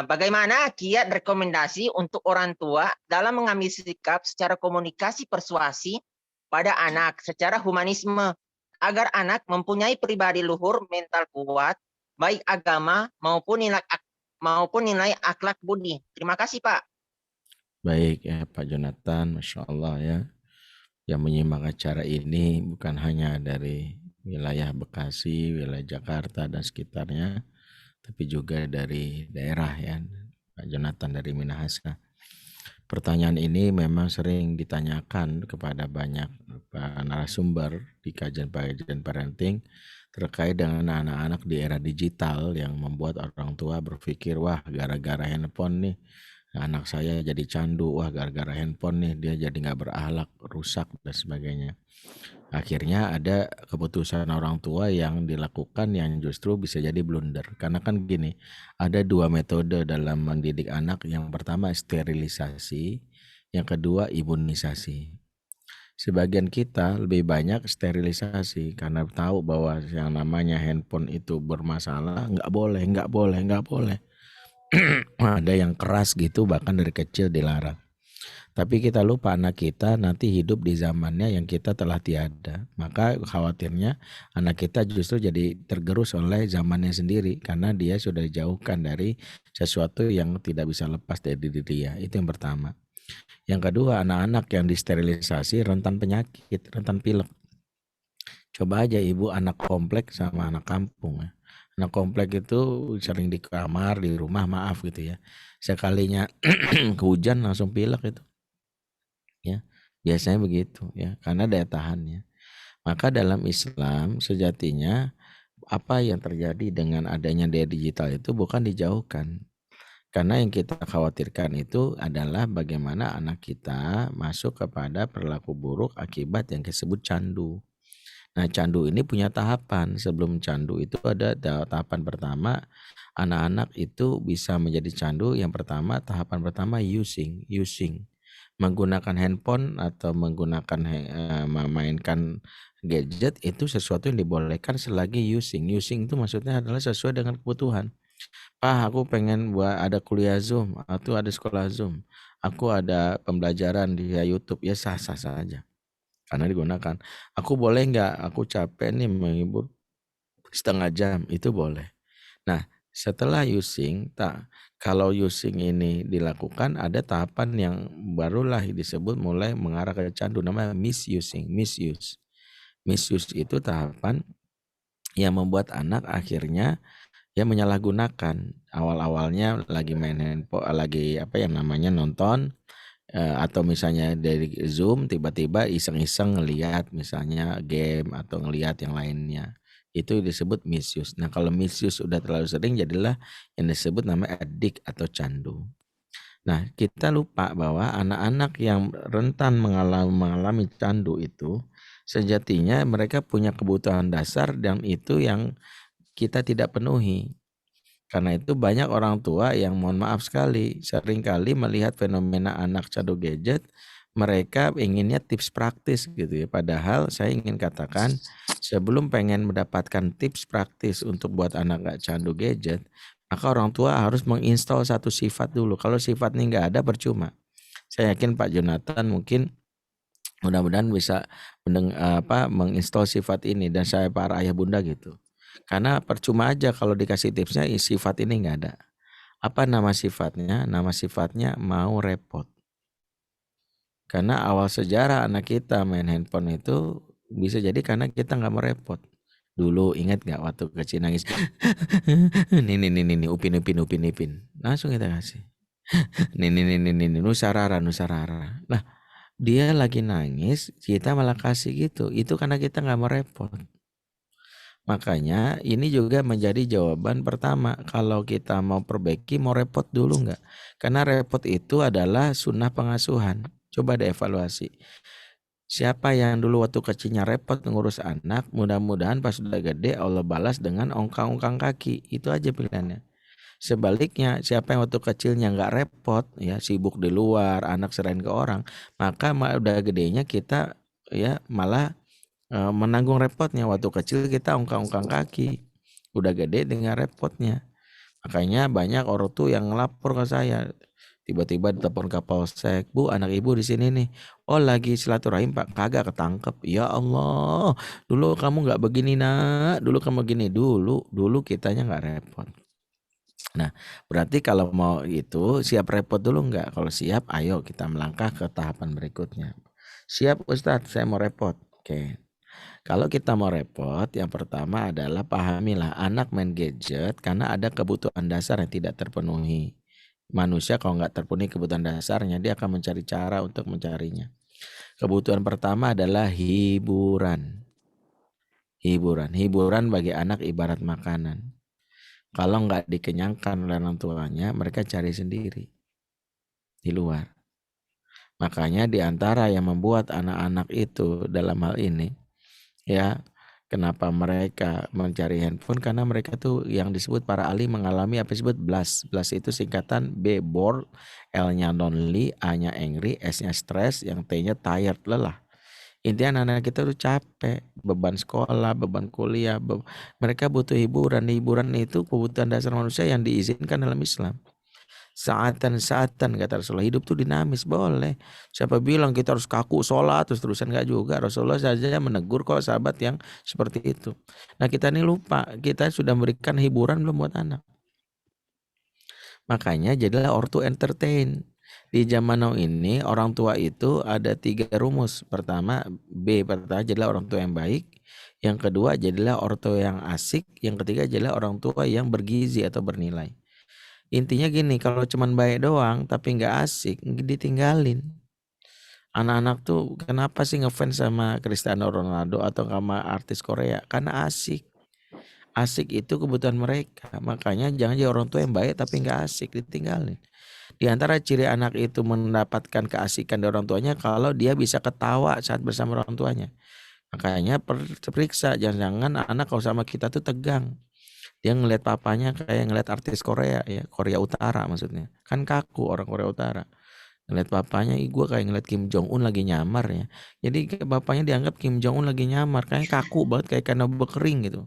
Speaker 7: Bagaimana kiat rekomendasi untuk orang tua dalam mengambil sikap secara komunikasi persuasi pada anak secara humanisme agar anak mempunyai pribadi luhur mental kuat, baik agama maupun nilai akhlak budi. Terima kasih, Pak.
Speaker 6: Baik ya Pak Jonathan, Masya Allah ya. Yang menyimak acara ini bukan hanya dari wilayah Bekasi, wilayah Jakarta dan sekitarnya, tapi juga dari daerah ya, Pak Jonathan dari Minahasa. Pertanyaan ini memang sering ditanyakan kepada banyak narasumber di kajian-kajian parenting terkait dengan anak-anak di era digital yang membuat orang tua berpikir, wah gara-gara handphone nih anak saya jadi candu, wah gara-gara handphone nih dia jadi nggak berakhlak, rusak dan sebagainya. Akhirnya ada keputusan orang tua yang dilakukan yang justru bisa jadi blunder. Karena kan gini, ada 2 metode dalam mendidik anak. Yang pertama sterilisasi, yang kedua imunisasi. Sebagian kita lebih banyak sterilisasi karena tahu bahwa yang namanya handphone itu bermasalah, nggak boleh. Ada yang keras gitu bahkan dari kecil dilarang. Tapi kita lupa anak kita nanti hidup di zamannya yang kita telah tiada. Maka khawatirnya anak kita justru jadi tergerus oleh zamannya sendiri karena dia sudah dijauhkan dari sesuatu yang tidak bisa lepas dari diri dia. Itu yang pertama. Yang kedua, anak-anak yang disterilisasi rentan penyakit, rentan pilek. Coba aja ibu anak komplek sama anak kampung ya. Anak komplek itu sering di kamar, di rumah, maaf gitu ya. Sekalinya hujan langsung pilek itu. Ya, biasanya begitu ya, karena daya tahannya. Maka dalam Islam sejatinya apa yang terjadi dengan adanya daya digital itu bukan dijauhkan. Karena yang kita khawatirkan itu adalah bagaimana anak kita masuk kepada perilaku buruk akibat yang disebut candu. Nah, candu ini punya tahapan. Sebelum candu itu ada tahapan pertama, anak-anak itu bisa menjadi candu. Yang pertama, tahapan pertama using. Menggunakan handphone atau menggunakan memainkan gadget itu sesuatu yang dibolehkan selagi using. Using itu maksudnya adalah sesuai dengan kebutuhan. Pak, aku pengen buat ada kuliah Zoom atau ada sekolah Zoom. Aku ada pembelajaran di YouTube, ya sah-sah saja. Karena digunakan. Aku boleh nggak? Aku capek nih menghibur setengah jam, itu boleh. Nah, setelah using, kalau using ini dilakukan ada tahapan yang barulah disebut mulai mengarah ke candu, namanya misuse. Misuse itu tahapan yang membuat anak akhirnya ya menyalahgunakan. Awal-awalnya lagi main handphone, lagi nonton, atau misalnya dari Zoom tiba-tiba iseng-iseng ngelihat misalnya game atau ngelihat yang lainnya. Itu disebut misuse. Nah, kalau misuse udah terlalu sering jadilah yang disebut namanya addict atau candu. Nah, kita lupa bahwa anak-anak yang rentan mengalami candu itu sejatinya mereka punya kebutuhan dasar dan itu yang kita tidak penuhi. Karena itu banyak orang tua yang mohon maaf sekali seringkali melihat fenomena anak candu gadget, mereka inginnya tips praktis gitu ya. Padahal saya ingin katakan sebelum pengen mendapatkan tips praktis untuk buat anak gak candu gadget, maka orang tua harus menginstal satu sifat dulu. Kalau sifat ini gak ada percuma. Saya yakin Pak Jonathan mungkin mudah-mudahan bisa menginstal sifat ini dan saya para ayah bunda gitu. Karena percuma aja kalau dikasih tipsnya sifat ini nggak ada. Apa nama sifatnya? Nama sifatnya mau repot. Karena awal sejarah anak kita main handphone itu bisa jadi karena kita nggak mau repot. Dulu ingat nggak waktu kecil nangis? Nih, upin. Langsung kita kasih. Nih, nusarara. Nah, dia lagi nangis, kita malah kasih gitu. Itu karena kita nggak mau repot. Makanya ini juga menjadi jawaban pertama. Kalau kita mau perbaiki, mau repot dulu enggak? Karena repot itu adalah sunnah pengasuhan. Coba dievaluasi. Siapa yang dulu waktu kecilnya repot ngurus anak, mudah-mudahan pas sudah gede Allah balas dengan ongkang-ongkang kaki. Itu aja pilihannya. Sebaliknya, siapa yang waktu kecilnya enggak repot, ya sibuk di luar, anak serahin ke orang, maka udah gedenya kita ya malah menanggung repotnya. Waktu kecil kita ongkang-ongkang kaki, udah gede dengan repotnya. Makanya banyak orang tuh yang ngelapor ke saya, tiba-tiba ditelepon ke polsek, Bu anak ibu di sini nih, oh lagi silaturahim Pak, kagak ketangkep. Ya Allah, dulu kamu nggak begini nak, dulu kamu gini, dulu kitanya nggak repot. Nah, berarti kalau mau itu siap repot dulu nggak? Kalau siap, ayo kita melangkah ke tahapan berikutnya. Siap Ustadz, saya mau repot. Oke. Kalau kita mau repot, yang pertama adalah pahamilah anak main gadget karena ada kebutuhan dasar yang tidak terpenuhi. Manusia kalau nggak terpenuhi kebutuhan dasarnya, dia akan mencari cara untuk mencarinya. Kebutuhan pertama adalah hiburan. Hiburan bagi anak ibarat makanan. Kalau nggak dikenyangkan oleh orang tuanya, mereka cari sendiri di luar. Makanya di antara yang membuat anak-anak itu dalam hal ini, ya, kenapa mereka mencari handphone? Karena mereka tuh yang disebut para ahli mengalami apa disebut BLAS. BLAS itu singkatan B bored, L-nya lonely, A-nya angry, S-nya stress, yang T-nya tired, lelah. Intinya anak-anak kita tuh capek, beban sekolah, beban kuliah, mereka butuh hiburan. Hiburan itu kebutuhan dasar manusia yang diizinkan dalam Islam. Saatan kata Rasulullah, hidup tuh dinamis, boleh. Siapa bilang kita harus kaku sholat terus-terusan? Enggak juga. Rasulullah saja menegur kok sahabat yang seperti itu. Nah kita ini lupa, kita sudah memberikan hiburan belum buat anak. Makanya jadilah ortu entertain. Di zaman now ini orang tua itu ada 3 rumus. Pertama jadilah orang tua yang baik. Yang kedua jadilah orang tua yang asik. Yang ketiga jadilah orang tua yang bergizi atau bernilai. Intinya gini, kalau cuman baik doang tapi nggak asik, ditinggalin. Anak-anak tuh kenapa sih ngefans sama Cristiano Ronaldo atau sama artis Korea? Karena asik. Asik itu kebutuhan mereka. Makanya jangan jadi orang tua yang baik tapi nggak asik, ditinggalin. Di antara ciri anak itu mendapatkan keasikan dari orang tuanya kalau dia bisa ketawa saat bersama orang tuanya. Makanya periksa, jangan-jangan anak kalau sama kita tuh tegang. Dia ngeliat papanya kayak ngeliat artis Korea ya, Korea Utara maksudnya. Kan kaku orang Korea Utara. Ngeliat papanya, gue kayak ngeliat Kim Jong Un lagi nyamar ya. Jadi bapaknya dianggap Kim Jong Un lagi nyamar, kayak kaku banget kayak kena bekering gitu.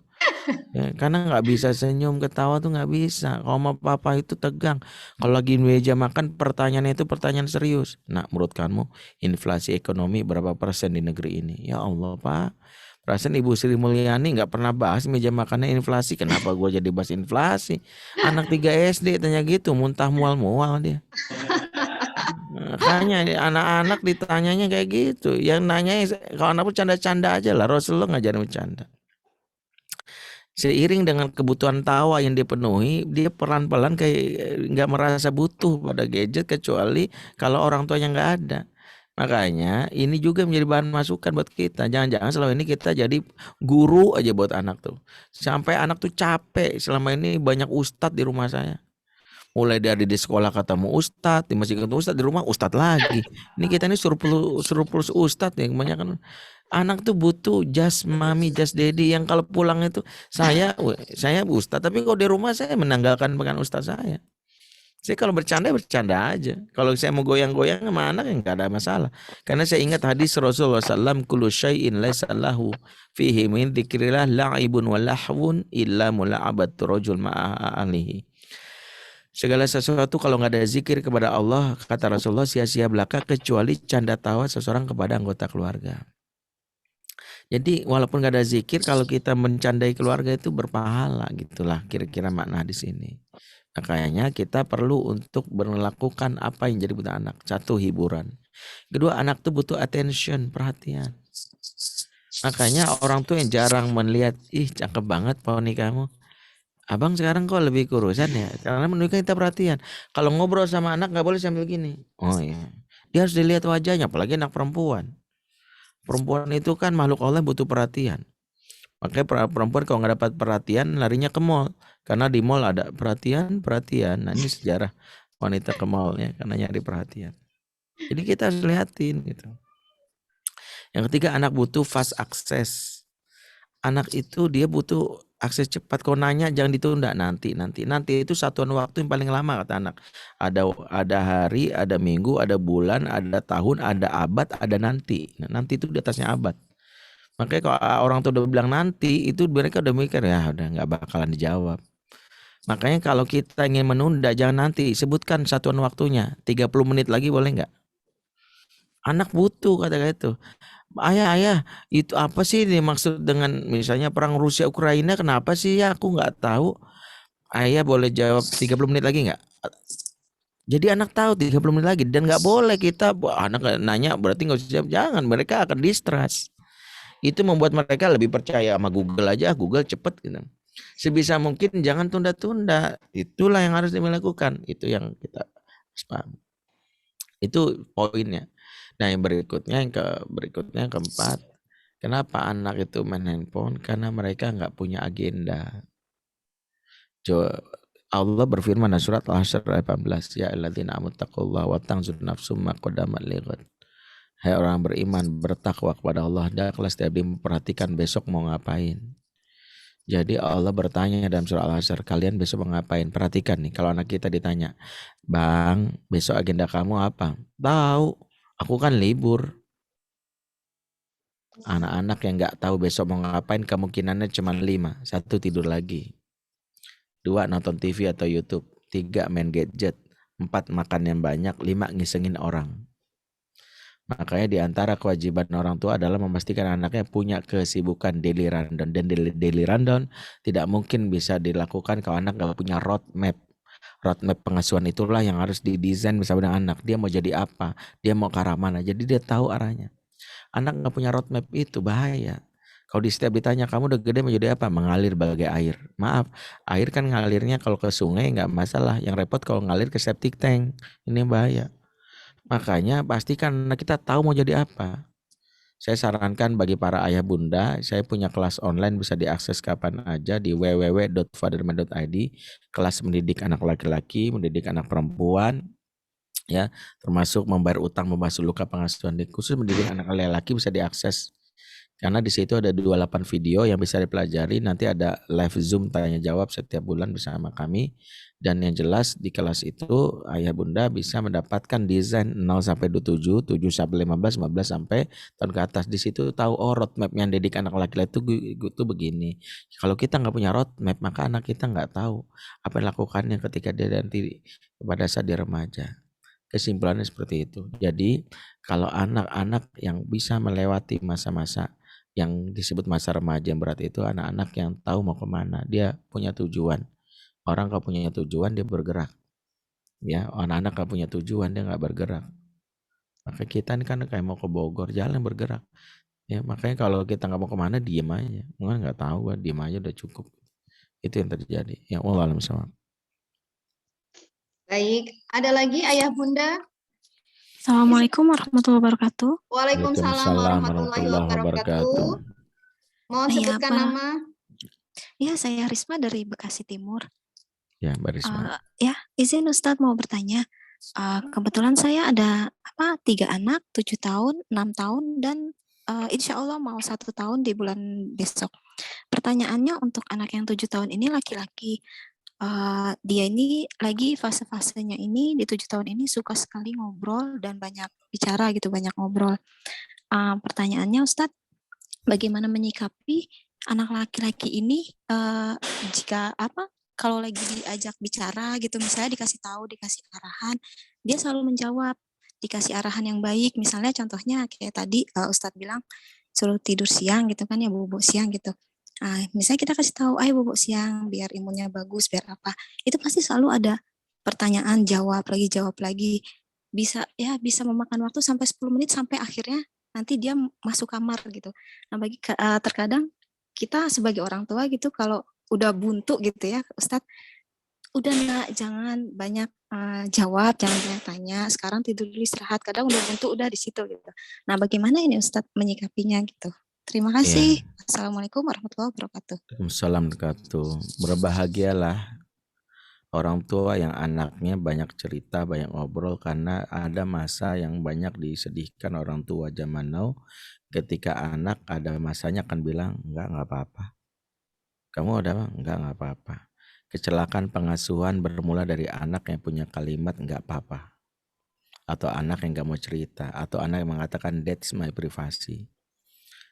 Speaker 6: Ya, karena nggak bisa senyum ketawa tuh nggak bisa. Kalau sama papa itu tegang. Kalau lagi meja makan pertanyaannya itu pertanyaan serius. Nah menurut kamu inflasi ekonomi berapa persen di negeri ini? Ya Allah Pak. Perasaan Ibu Sri Mulyani nggak pernah bahas meja makannya inflasi. Kenapa gue jadi bahas inflasi? Anak 3 SD tanya gitu, muntah mual-mual dia. Makanya anak-anak ditanyanya kayak gitu. Yang nanya kalau anak pun canda-canda aja lah. Rasulullah ngajarin bercanda. Seiring dengan kebutuhan tawa yang dipenuhi, dia pelan-pelan kayak nggak merasa butuh pada gadget kecuali kalau orang tuanya nggak ada. Makanya ini juga menjadi bahan masukan buat kita. Jangan-jangan selama ini kita jadi guru aja buat anak tuh. Sampai anak tuh capek. Selama ini banyak ustadz di rumah saya. Mulai dari di sekolah ketemu ustadz, di masjid ketemu ustadz, di rumah ustadz lagi. Ini kita ini surplus ustadz ya. Kebanyakan anak tuh butuh jas mami, jas daddy yang kalau pulang itu saya ustadz. Tapi kalau di rumah saya menanggalkan pekan ustadz saya. Saya kalau bercanda aja. Kalau saya mau goyang-goyang sama anak yang nggak ada masalah. Karena saya ingat hadis Rasulullah SAW, kullu syai'in laisa lahu fihi min dzikrillah la'ibun wa lahwun illa mula'abatu rajul ma'a ahlihi. Segala sesuatu kalau nggak ada zikir kepada Allah, kata Rasulullah, sia-sia belaka kecuali canda tawa seseorang kepada anggota keluarga. Jadi walaupun nggak ada zikir, kalau kita mencandai keluarga itu berpahala, gitulah kira-kira makna di sini. Makanya kita perlu untuk melakukan apa yang jadi butuh anak. 1, hiburan. Kedua, anak tuh butuh attention, perhatian. Makanya orang tuh yang jarang melihat, ih cakep banget poni kamu. Abang sekarang kok lebih kurusan ya? Karena menunjukkan kita perhatian. Kalau ngobrol sama anak nggak boleh sambil gini. Oh iya. Dia harus dilihat wajahnya, apalagi anak perempuan. Perempuan itu kan makhluk Allah butuh perhatian. Makanya perempuan kalau nggak dapat perhatian larinya ke mall. Karena di mall ada perhatian. Nah ini sejarah wanita ke mall ya, karena nyari perhatian. Jadi kita harus lihatin gitu. Yang ketiga, anak butuh fast access. Anak itu dia butuh akses cepat. Kalau nanya jangan ditunda, nanti itu satuan waktu yang paling lama kata anak. Ada hari, ada minggu, ada bulan, ada tahun, ada abad, ada nanti. Nah, nanti itu di atasnya abad. Makanya kalau orang tua udah bilang nanti, itu mereka udah mikir ya udah nggak bakalan dijawab. Makanya kalau kita ingin menunda, jangan nanti, sebutkan satuan waktunya. 30 menit lagi boleh nggak? Anak butuh kata-kata itu. Ayah, itu apa sih dimaksud dengan misalnya perang Rusia Ukraina? Kenapa sih ya? Aku nggak tahu. Ayah boleh jawab 30 menit lagi nggak? Jadi anak tahu 30 menit lagi, dan nggak boleh kita anak nanya berarti nggak usah jawab. Jangan, mereka akan distrust. Itu membuat mereka lebih percaya sama Google aja, Google cepet gitu. Sebisa mungkin jangan tunda-tunda. Itulah yang harus dilakukan. Itu yang kita paham. Itu poinnya. Nah yang berikutnya yang keempat, kenapa anak itu main handphone? Karena mereka nggak punya agenda. Allah berfirman dalam surat Al-Hasyr ayat 18, ya alladzina amanu taqullaha wa tanzur nafsum ma qaddamat lighad. Hai orang beriman, bertakwa kepada Allah, hendaklah setiap dia memperhatikan besok mau ngapain. Jadi Allah bertanya dalam surah Al-Hasyr, kalian besok mau ngapain? Perhatikan nih, kalau anak kita ditanya, Bang, besok agenda kamu apa? Tahu, aku kan libur. Anak-anak yang nggak tahu besok mau ngapain kemungkinannya cuma 5. 1 tidur lagi. 2 nonton TV atau YouTube. 3 main gadget. 4 makan yang banyak. 5 ngisengin orang. Makanya di antara kewajiban orang tua adalah memastikan anaknya punya kesibukan daily rundown. Dan daily rundown tidak mungkin bisa dilakukan kalau anak nggak punya roadmap. Roadmap pengasuhan itulah yang harus didesain bersama dengan anak. Dia mau jadi apa? Dia mau ke arah mana? Jadi dia tahu arahnya. Anak nggak punya roadmap itu bahaya. Kalau di setiap ditanya kamu udah gede mau jadi apa? Mengalir bagai air. Maaf, air kan ngalirnya kalau ke sungai nggak masalah. Yang repot kalau ngalir ke septic tank. Ini bahaya. Makanya pastikan anak kita tahu mau jadi apa. Saya sarankan bagi para ayah bunda, saya punya kelas online bisa diakses kapan aja di www.fatherman.id, kelas mendidik anak laki-laki, mendidik anak perempuan, ya, termasuk membayar utang, membasuh luka pengasuhan. Khusus mendidik anak laki-laki bisa diakses. Karena di situ ada 28 video yang bisa dipelajari. Nanti ada live Zoom tanya jawab setiap bulan bersama kami. Dan yang jelas di kelas itu ayah bunda bisa mendapatkan desain 0 sampai 27, 7 sampai 15, 15 sampai tahun ke atas. Di situ tahu roadmap yang didik anak laki-laki itu begini. Kalau kita nggak punya roadmap, maka anak kita nggak tahu apa yang lakukannya ketika dia nanti pada saat dia remaja. Kesimpulannya seperti itu. Jadi kalau anak-anak yang bisa melewati masa-masa yang disebut masa remaja yang berat itu anak-anak yang tahu mau kemana, dia punya tujuan. Orang kalau punya tujuan dia bergerak, ya. Anak-anak kalau punya tujuan dia nggak bergerak. Maka kita ini kan kayak mau ke Bogor, jalan bergerak, ya. Makanya kalau kita nggak mau kemana diem aja, nggak tahu, diem aja udah cukup. Itu yang terjadi. Ya Allah alam sama.
Speaker 2: Baik, ada lagi ayah bunda?
Speaker 8: Assalamualaikum warahmatullahi wabarakatuh.
Speaker 2: Waalaikumsalam warahmatullahi wabarakatuh. Mau
Speaker 8: Iya,
Speaker 2: sebutkan
Speaker 8: Pak.
Speaker 2: nama?
Speaker 8: Ya, saya Risma dari Bekasi Timur.
Speaker 6: Ya, Mbak Risma.
Speaker 8: Ya, izin Ustadz mau bertanya. Kebetulan saya ada 3 anak, 7 tahun, 6 tahun, dan insya Allah mau 1 tahun di bulan besok. Pertanyaannya untuk anak yang 7 tahun ini laki-laki. Dia ini lagi fase-fasenya ini di 7 tahun ini suka sekali ngobrol dan banyak bicara gitu, banyak ngobrol. Pertanyaannya Ustadz, bagaimana menyikapi anak laki-laki ini jika kalau lagi diajak bicara gitu, misalnya dikasih tahu, dikasih arahan, dia selalu menjawab, dikasih arahan yang baik, misalnya contohnya kayak tadi Ustadz bilang suruh tidur siang gitu kan ya, bobo siang gitu. Misalnya kita kasih tahu, ayo bobo siang biar imunnya bagus, biar apa. Itu pasti selalu ada pertanyaan, jawab lagi. Bisa memakan waktu sampai 10 menit sampai akhirnya nanti dia masuk kamar gitu. Nah, terkadang kita sebagai orang tua gitu kalau udah buntu gitu ya, Ustadz, udah nak, jangan banyak jawab, jangan banyak tanya. Sekarang tidur dulu, istirahat. Kadang udah buntu udah di situ gitu. Nah, bagaimana ini Ustadz menyikapinya gitu? Terima kasih.
Speaker 6: Ya.
Speaker 8: Assalamualaikum warahmatullahi wabarakatuh.
Speaker 6: Waalaikumsalam warahmatullahi wabarakatuh. Berbahagialah orang tua yang anaknya banyak cerita, banyak ngobrol, karena ada masa yang banyak disedihkan orang tua zaman now. Ketika anak ada masanya akan bilang, enggak apa-apa. Kamu ada enggak apa-apa. Kecelakaan pengasuhan bermula dari anak yang punya kalimat enggak apa-apa. Atau anak yang enggak mau cerita. Atau anak yang mengatakan that's my privacy.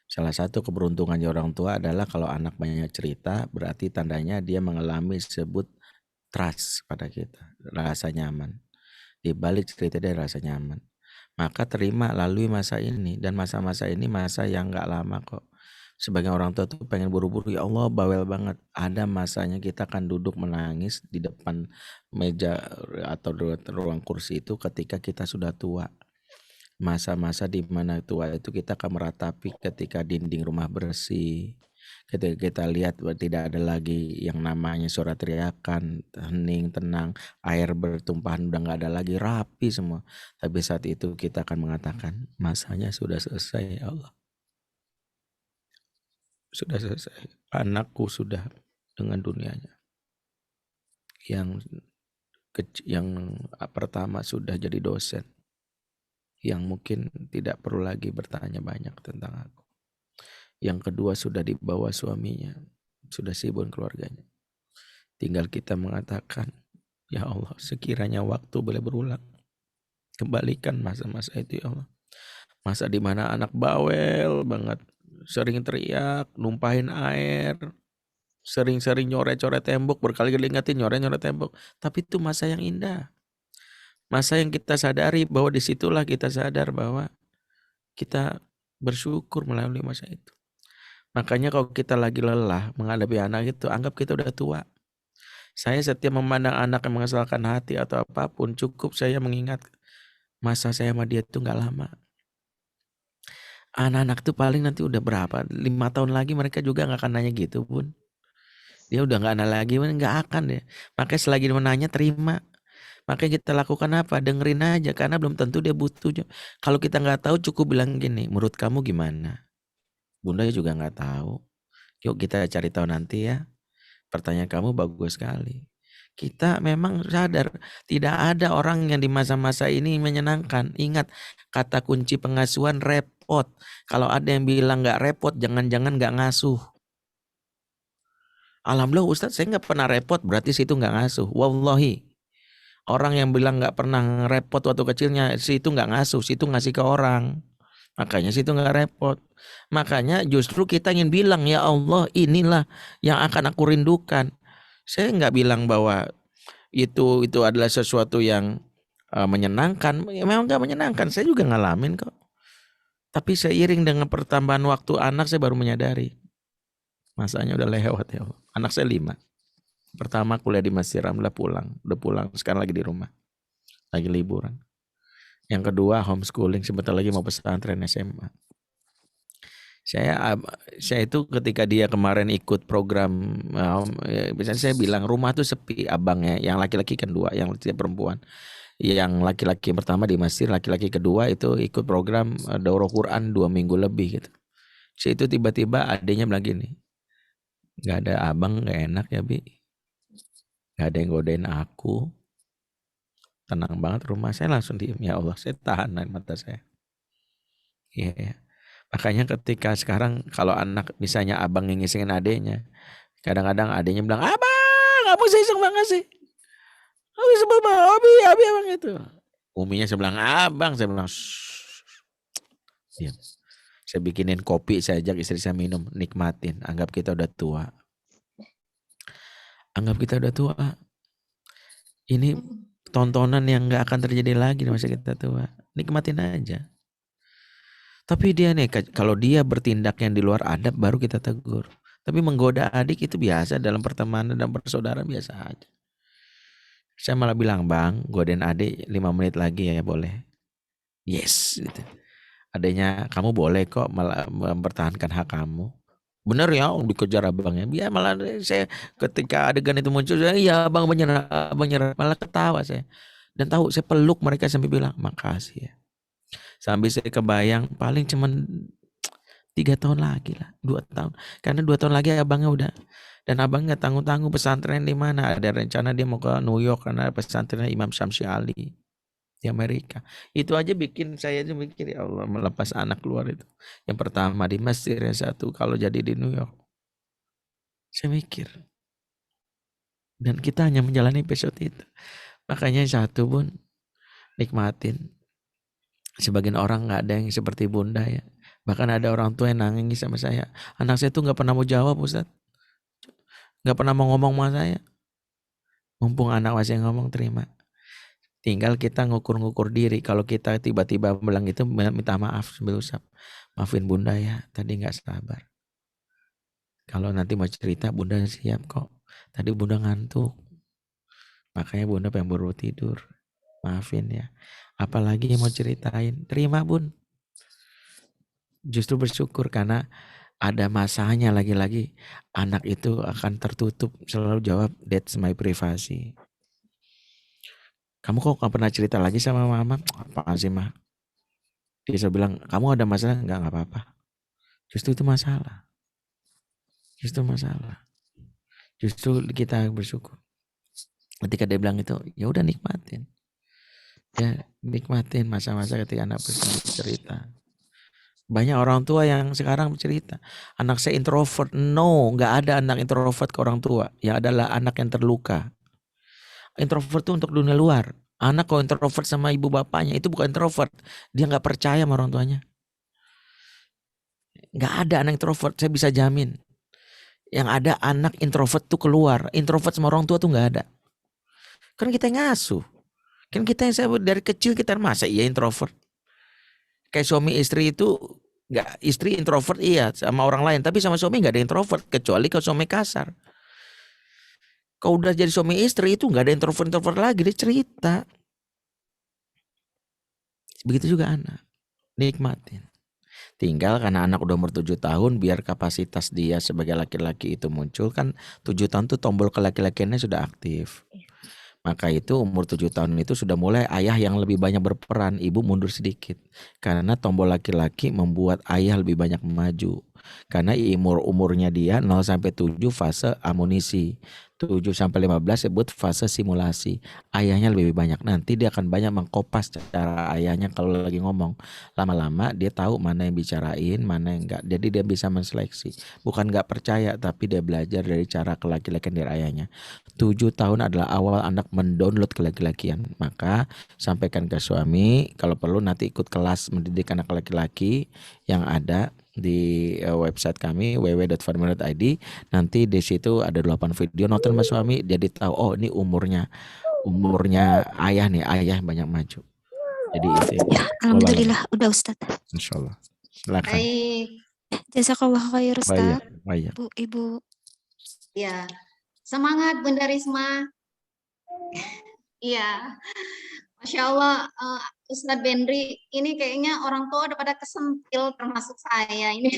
Speaker 6: Salah satu keberuntungannya orang tua adalah kalau anak banyak cerita, berarti tandanya dia mengalami sebut trust pada kita, rasa nyaman. Di balik cerita dia rasa nyaman. Maka terima lalui masa ini, dan masa-masa ini masa yang gak lama kok. Sebagian orang tua tuh pengen buru-buru, ya Allah bawel banget. Ada masanya kita akan duduk menangis di depan meja atau ruang kursi itu ketika kita sudah tua. Masa-masa di mana tua itu kita akan meratapi ketika dinding rumah bersih, ketika kita lihat tidak ada lagi yang namanya suara teriakan, hening, tenang, air bertumpahan udah nggak ada lagi, rapi semua. Tapi saat itu kita akan mengatakan masanya sudah selesai, ya Allah. Sudah selesai. Anakku sudah dengan dunianya. Yang pertama sudah jadi dosen, yang mungkin tidak perlu lagi bertanya banyak tentang aku. Yang kedua sudah dibawa suaminya, sudah sibuk keluarganya. Tinggal kita mengatakan, ya Allah, sekiranya waktu boleh berulang, kembalikan masa-masa itu ya Allah. Masa di mana anak bawel banget, sering teriak, numpahin air, sering-sering nyoret-coret tembok, berkali-kali ingetin nyoret-nyoret tembok. Tapi itu masa yang indah. Masa yang kita sadari bahwa disitulah kita sadar bahwa kita bersyukur melalui masa itu. Makanya kalau kita lagi lelah menghadapi anak itu, anggap kita udah tua. Saya setiap memandang anak yang mengesalkan hati atau apapun, cukup saya mengingat masa saya sama dia itu gak lama. Anak-anak tuh paling nanti udah berapa? 5 tahun lagi mereka juga gak akan nanya gitu pun. Dia udah gak nanya lagi, gak akan deh. Makanya selagi dia menanya, terima. Makanya kita lakukan apa? Dengerin aja, karena belum tentu dia butuh. Kalau kita gak tahu, cukup bilang gini, menurut kamu gimana? Bunda juga gak tahu. Yuk kita cari tahu nanti ya. Pertanyaan kamu bagus sekali. Kita memang sadar tidak ada orang yang di masa-masa ini menyenangkan. Ingat kata kunci pengasuhan repot. Kalau ada yang bilang gak repot, jangan-jangan gak ngasuh. Alhamdulillah Ustadz, saya gak pernah repot, berarti situ gak ngasuh. Wallahi. Orang yang bilang gak pernah repot waktu kecilnya, situ gak ngasuh, situ ngasih ke orang. Makanya situ gak repot. Makanya justru kita ingin bilang, ya Allah, inilah yang akan aku rindukan. Saya nggak bilang bahwa itu adalah sesuatu yang menyenangkan. Ya, memang nggak menyenangkan. Saya juga ngalamin kok. Tapi seiring dengan pertambahan waktu anak, saya baru menyadari masanya udah lewat ya Allah. Anak saya 5. Pertama kuliah di Mesir, alhamdulillah udah pulang. Sekarang lagi di rumah, lagi liburan. Yang kedua homeschooling, sebentar lagi mau pesantren SMA. Saya itu ketika dia kemarin ikut program, biasanya saya bilang rumah tuh sepi abangnya, yang laki-laki kan 2, yang perempuan. Yang laki-laki pertama di Mesir, laki-laki kedua itu ikut program daurah Quran 2 minggu lebih gitu. Saya itu tiba-tiba adiknya bilang gini, nggak ada abang nggak enak ya Bi, nggak ada yang godain aku, tenang banget rumah. Saya langsung diem, ya Allah saya tahan mata saya. Iya ya. Makanya ketika sekarang kalau anak misalnya abang yang ngisengin adeknya, kadang-kadang adeknya bilang, abang, kamu iseng banget sih. Abi sebel banget, abi abang itu. Uminya saya bilang, abang, saya bilang, diam. Saya bikinin kopi, saya ajak istri saya minum, nikmatin. Anggap kita udah tua. Anggap kita udah tua. Ini tontonan yang gak akan terjadi lagi di masa kita tua. Nikmatin aja. Tapi dia nih, kalau dia bertindak yang di luar adab baru kita tegur. Tapi menggoda adik itu biasa dalam pertemanan dan persaudaraan biasa aja. Saya malah bilang, bang, godain adik 5 menit lagi ya boleh. Yes. Gitu. Adanya kamu boleh kok malah mempertahankan hak kamu. Bener ya, dikejar abangnya. Biar malah saya ketika adegan itu muncul, iya abang menyerah, malah ketawa saya. Dan tahu saya peluk mereka sampai bilang makasih ya. Sampai saya kebayang paling cuman 3 tahun lagi lah, 2 tahun. Karena 2 tahun lagi abangnya udah. Dan abang nggak tanggung-tanggung pesantren di mana. Ada rencana dia mau ke New York karena pesantrennya Imam Syamsi Ali di Amerika. Itu aja bikin saya aja mikir, ya Allah, melepas anak keluar itu. Yang pertama di Mesir, yang satu kalau jadi di New York. Saya mikir. Dan kita hanya menjalani episode itu. Makanya satu pun nikmatin. Sebagian orang gak ada yang seperti bunda ya. Bahkan ada orang tua yang nangis sama saya. Anak saya tuh gak pernah mau jawab Ustaz. Gak pernah mau ngomong sama saya. Mumpung anak masih ngomong, terima. Tinggal kita ngukur-ngukur diri. Kalau kita tiba-tiba bilang itu, minta maaf sambil usap. Maafin bunda ya, tadi gak sabar. Kalau nanti mau cerita, bunda siap kok. Tadi bunda ngantuk. Makanya bunda pengen baru tidur. Maafin ya. Apalagi yang mau ceritain, terima bun. Justru bersyukur karena ada masanya lagi-lagi. Anak itu akan tertutup, selalu jawab, that's my privacy. Kamu kok gak pernah cerita lagi sama mama? Apaan sih mah? Dia selalu bilang, kamu ada masalah? Enggak apa-apa. Justru itu masalah. Justru masalah. Justru kita bersyukur. Ketika dia bilang itu, ya udah nikmatin. Ya nikmatin masa-masa ketika anak bercerita. Banyak orang tua yang sekarang bercerita, anak saya introvert. No, nggak ada anak introvert ke orang tua. Ya adalah anak yang terluka. Introvert itu untuk dunia luar. Anak kalau introvert sama ibu bapaknya itu bukan introvert. Dia nggak percaya sama orang tuanya. Nggak ada anak introvert, saya bisa jamin. Yang ada anak introvert tuh keluar. Introvert sama orang tua tuh nggak ada. Kan kita yang ngasuh. Kan kita yang dari kecil kita masa iya introvert. Kayak suami istri itu nggak, istri introvert iya sama orang lain, tapi sama suami nggak ada introvert kecuali kalau suami kasar. Kalau udah jadi suami istri itu nggak ada introvert lagi, dia cerita. Begitu juga anak, nikmatin. Tinggal karena anak udah umur 7 tahun, biar kapasitas dia sebagai laki-laki itu muncul, kan 7 tahun tuh tombol kelaki-lakiannya sudah aktif. Maka itu umur 7 tahun itu sudah mulai ayah yang lebih banyak berperan, ibu mundur sedikit. Karena tombol laki-laki membuat ayah lebih banyak maju. Karena umurnya dia 0 sampai 7 fase amunisi. 7 sampai 15 sebut fase simulasi. Ayahnya lebih banyak. Nanti dia akan banyak mengkopas cara ayahnya kalau lagi ngomong. Lama-lama dia tahu mana yang bicarain, mana yang enggak. Jadi dia bisa menseleksi. Bukan enggak percaya, tapi dia belajar dari cara kelaki-lakian dari ayahnya. 7 tahun adalah awal anak mendownload kelaki-lakian. Maka sampaikan ke suami, kalau perlu nanti ikut kelas mendidik anak laki-laki yang ada di website kami www.farmer.id. Nanti di situ ada 8 video, nonton sama suami, jadi tahu oh ini umurnya ayah nih, ayah banyak maju. Jadi itu
Speaker 8: Ya, alhamdulillah udah Ustadz.
Speaker 6: insyaallah. Silakan.
Speaker 2: Baik,
Speaker 8: Jazakallah khair Ustadz.
Speaker 6: Baik.
Speaker 8: Bu, Ibu.
Speaker 2: ya. Semangat Bunda Risma. Iya. Masya Allah, Ustadz Benri, ini kayaknya orang tua udah pada kesentil termasuk saya ini.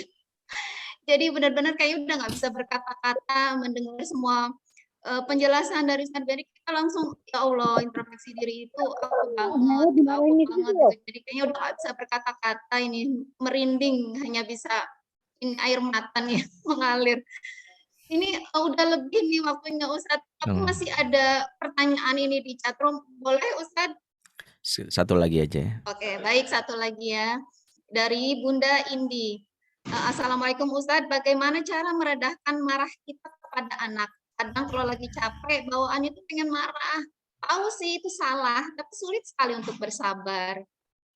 Speaker 2: Jadi benar-benar kayaknya udah nggak bisa berkata-kata, mendengar semua penjelasan dari Ustadz Benri, kita langsung, ya Allah, introspeksi diri itu aku banget, gitu. Jadi kayaknya udah nggak bisa berkata-kata, ini merinding, hanya bisa ini air mata nih mengalir. Ini udah lebih nih waktunya Ustadz, tapi masih ada pertanyaan ini di chatroom, boleh Ustadz?
Speaker 6: Satu lagi aja ya.
Speaker 2: Oke, baik, satu lagi ya. Dari Bunda Indi. Assalamualaikum Ustadz, bagaimana cara meredahkan marah kita kepada anak? Kadang kalau lagi capek, bawaannya itu pengen marah. Tahu sih itu salah, tapi sulit sekali untuk bersabar.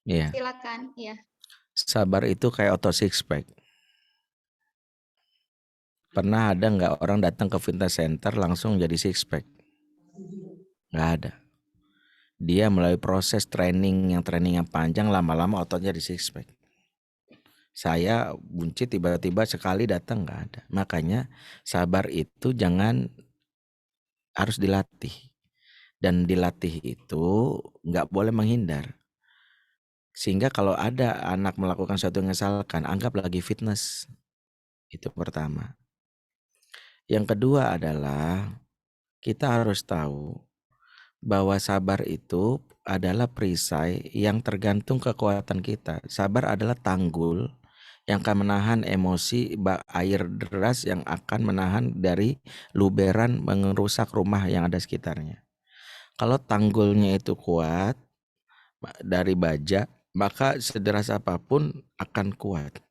Speaker 6: Iya.
Speaker 2: Silakan, ya.
Speaker 6: Sabar itu kayak auto six pack. Pernah ada nggak orang datang ke fitness center langsung jadi six pack? Nggak ada. Dia melalui proses training yang panjang, lama-lama ototnya di six pack. Saya buncit tiba-tiba sekali datang nggak ada. Makanya sabar itu harus dilatih. Dan dilatih itu nggak boleh menghindar. Sehingga kalau ada anak melakukan sesuatu yang menyesalkan, anggap lagi fitness. Itu pertama. Yang kedua adalah kita harus tahu bahwa sabar itu adalah perisai yang tergantung kekuatan kita. Sabar adalah tanggul yang akan menahan emosi air deras yang akan menahan dari luberan merusak rumah yang ada sekitarnya. Kalau tanggulnya itu kuat dari baja, maka sederas apapun akan kuat.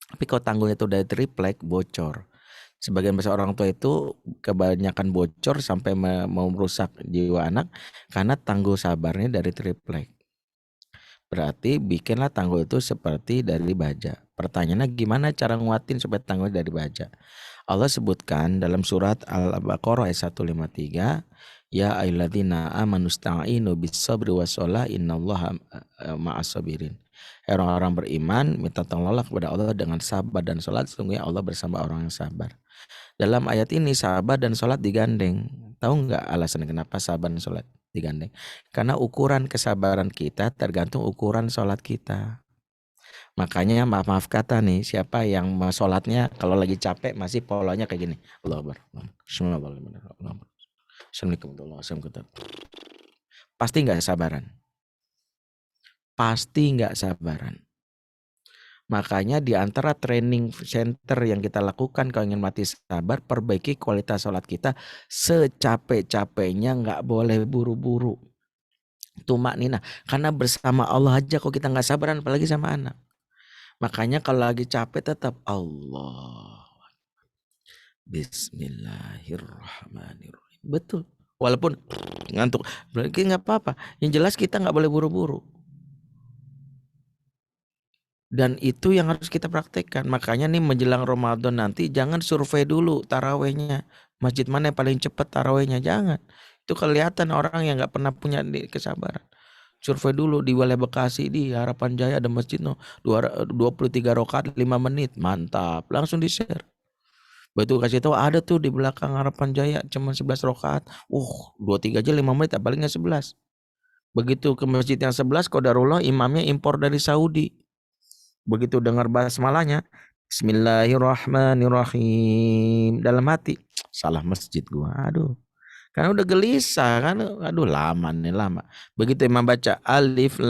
Speaker 6: Tapi kalau tanggulnya itu dari triplek, bocor. Sebagian besar orang tua itu kebanyakan bocor sampai mau merusak jiwa anak karena tanggul sabarnya dari triplek. Berarti bikinlah tanggul itu seperti dari baja. Pertanyaannya gimana cara nguatin supaya tanggul dari baja? Allah sebutkan dalam surat Al-Baqarah ayat 153, ya ayyuhalladzina amanu sta'inu bis-sabri was-shalah innallaha ma'as-sabirin. Orang-orang beriman minta tolonglah kepada Allah dengan sabar dan sholat, sesungguhnya Allah bersama orang yang sabar. Dalam ayat ini sabar dan sholat digandeng. Tahu nggak alasan kenapa sabar dan sholat digandeng? Karena ukuran kesabaran kita tergantung ukuran sholat kita. Makanya maaf kata nih, siapa yang sholatnya kalau lagi capek masih polanya kayak gini. Allahu Akbar. Assalamualaikum. Pasti nggak sabaran. Pasti nggak sabaran. Makanya di antara training center yang kita lakukan kalau ingin mati sabar, perbaiki kualitas sholat kita secapek-capeknya, nggak boleh buru-buru. Tumakninah, karena bersama Allah aja kok kita nggak sabaran, apalagi sama anak. Makanya kalau lagi capek tetap Allah. Bismillahirrahmanirrahim. Betul. Walaupun ngantuk, berarti nggak apa-apa. Yang jelas kita nggak boleh buru-buru. Dan itu yang harus kita praktekkan. Makanya nih menjelang Ramadan nanti jangan survei dulu tarawehnya. Masjid mana yang paling cepat tarawehnya, jangan. Itu kelihatan orang yang nggak pernah punya kesabaran. Survei dulu di Wilayah Bekasi, di Harapan Jaya ada masjid 23 rakaat 5 menit. Mantap, langsung di-share. Betul, kasih tahu ada tuh di belakang Harapan Jaya cuma 11 rakaat. 23 aja 5 menit, paling nggak 11. Begitu ke masjid yang 11, qadarullah imamnya impor dari Saudi. Begitu dengar basmalahnya, Bismillahirrahmanirrahim, dalam hati, salah masjid gua. Aduh. Karena udah gelisah kan, aduh lama. Begitu imam baca alif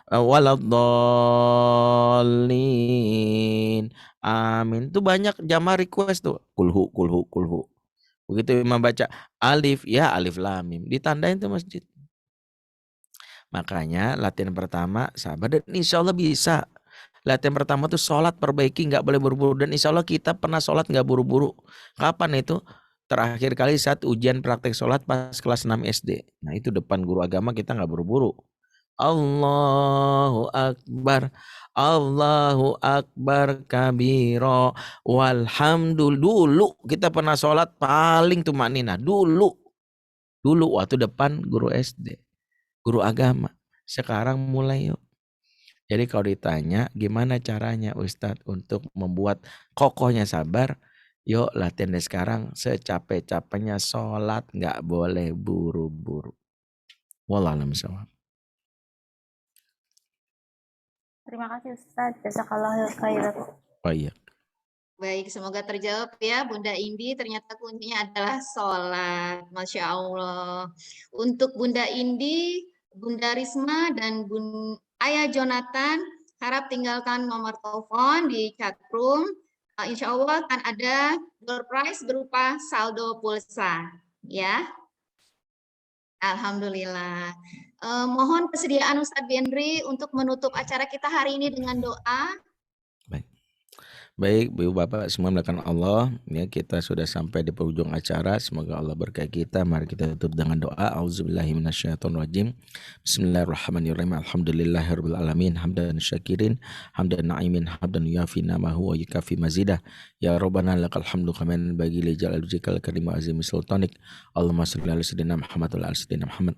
Speaker 6: waladdallin, amin. Itu banyak jamaah request tuh, kulhu. Begitu imam baca alif, ya alif lam mim, ditandain tuh masjid. Makanya latihan pertama sabar dan insya Allah bisa. Latihan pertama tuh sholat perbaiki, nggak boleh buru-buru. Dan insya Allah kita pernah sholat nggak buru-buru. Kapan itu? Terakhir kali saat ujian praktek sholat pas kelas 6 SD. Nah itu depan guru agama kita nggak buru-buru. Allahu Akbar, Allahu Akbar kabiro, walhamdulillah. Dulu kita pernah sholat paling tumanina. Dulu waktu depan guru SD, guru agama. Sekarang mulai yuk. Jadi kalau ditanya gimana caranya Ustadz untuk membuat kokohnya sabar, yuk latihan dari sekarang. Secapek-capeknya sholat nggak boleh buru-buru. Wallahualam bishawab.
Speaker 1: Terima kasih Ustadz. Jazakallahu khairan.
Speaker 6: Oh iya.
Speaker 2: Baik, semoga terjawab ya Bunda Indi. Ternyata kuncinya adalah sholat. Masya Allah. Untuk Bunda Indi, Bunda Risma, dan Ayah Jonathan, harap tinggalkan nomor telepon di chatroom. Insya Allah akan ada door prize berupa saldo pulsa. Ya. Alhamdulillah. Mohon kesediaan Ustadz Benri untuk menutup acara kita hari ini dengan doa.
Speaker 6: Baik, Ibu Bapak semua melakukan Allah, ya kita sudah sampai di penghujung acara. Semoga Allah berkahi kita. Mari kita tutup dengan doa. Auzubillahi minasyaitonirrajim. Bismillahirrahmanirrahim. Alhamdulillahirabbil alamin. Hamdan syakirin, hamdan na'imin, hamdan yuafi namahu wa yukafi mazidah. Ya Rabbana lakal hamdu kaman bagi li jalal wajhikal karim wa azimi sultanik. Allahumma shalli ala sayyidina Muhammad wa ala sayyidina Muhammad.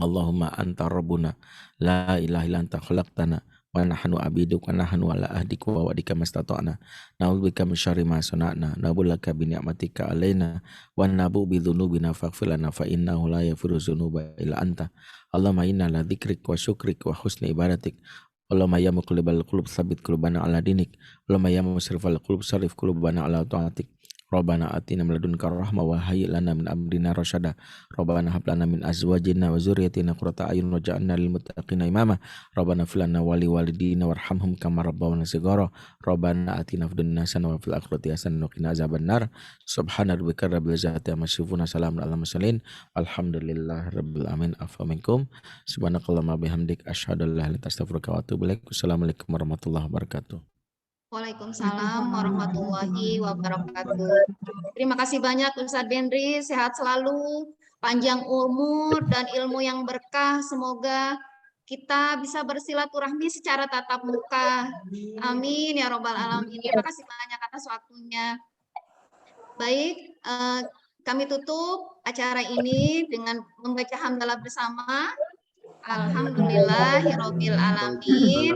Speaker 6: Allahumma anta rabbuna la ilaha illa anta khalaqtana wa nahnu abiduk wa nahnu ala ahdika wa wa'dika mastata'na na'udzubika min syarri ma sana'na nabulaka bi ni'matika alaina wa nabu bi dzunubina faghfir lana fa innahu la yaghfiru dzunuba illa anta. Allahumma inna la dzikrik wa syukrik wa husni ibadatik. Allahumma ya muqallibal qulub tsabbit qulubana ala dinik. Allahumma ya musrifal qulub sarif qulubana ala ta'atik. Rabbana atina min ladunka rahmah wa hayyi lana min amrina rasyada. Rabbana hab lana min azwajina wa dzurriyyatina qurrata a'yun waj'alna lil muttaqina imama. Rabbana fil lana wa li walidina warhamhum kama rabbawna shighara. Rabbana atina fid dunya hasanah wa fil akhirati hasanah wa qina azabannar. Subhana rabbika rabbil izzati amma yasifun, salamun alal mursalin, alhamdulillahi rabbil alamin. Afa minkum subhanakallahumma bihamdik asyhadu an la ilaha illa anta astaghfiruka wa atubu ilaik. Wassalamualaikum warahmatullahi wabarakatuh.
Speaker 2: Waalaikumsalam warahmatullahi wabarakatuh. Terima kasih banyak Ustadz Benri, sehat selalu, panjang umur dan ilmu yang berkah. Semoga kita bisa bersilaturahmi secara tatap muka. Amin ya robbal alamin. Terima kasih banyak atas waktunya. Baik, kami tutup acara ini dengan membaca hamdalah bersama. Alhamdulillahirabbil alamin.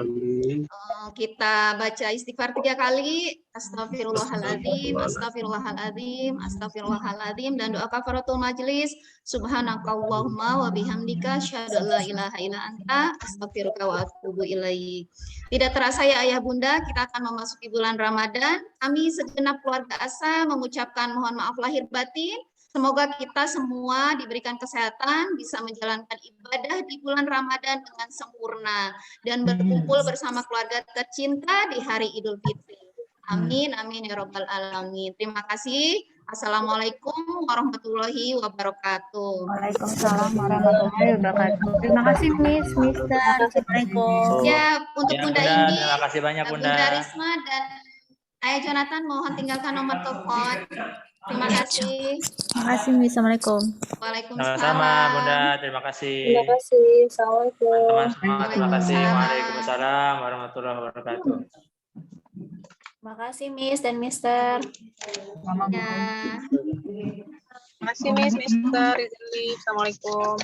Speaker 2: Kita baca istighfar 3 kali. Astagfirullahaladzim, astagfirullahaladzim, astagfirullahaladzim, dan doa kafaratul majlis. Subhanakallahumma wa bihamdika asyhadu an la ilaha illa anta astaghfiruka wa atubu ilaik. Tidak terasa ya Ayah Bunda, kita akan memasuki bulan Ramadan. Kami segenap keluarga ASA mengucapkan mohon maaf lahir batin. Semoga kita semua diberikan kesehatan, bisa menjalankan ibadah di bulan Ramadan dengan sempurna dan berkumpul bersama keluarga tercinta di hari Idul Fitri. Amin, amin ya robbal alamin. Terima kasih. Assalamualaikum warahmatullahi wabarakatuh.
Speaker 1: Waalaikumsalam warahmatullahi wabarakatuh. Terima kasih Miss, Mister. Assalamualaikum.
Speaker 2: Ya, untuk
Speaker 5: Ya,
Speaker 2: Bunda
Speaker 5: Bunda,
Speaker 2: Indi,
Speaker 5: terima kasih banyak, Bunda.
Speaker 2: Bunda Risma, dan Ayah Jonathan mohon tinggalkan nomor telepon. Terima kasih.
Speaker 1: Terima kasih, Miss. Assalamualaikum.
Speaker 2: Waalaikumsalam.
Speaker 5: Sama-sama Bunda, terima kasih.
Speaker 3: Terima kasih. Assalamualaikum.
Speaker 5: Teman-teman semua, terima kasih.
Speaker 2: Waalaikumsalam.
Speaker 5: Waalaikumsalam warahmatullahi wabarakatuh.
Speaker 1: Terima kasih, Miss dan Mister.
Speaker 2: Ya.
Speaker 3: Terima kasih, Miss, Mister. Assalamualaikum.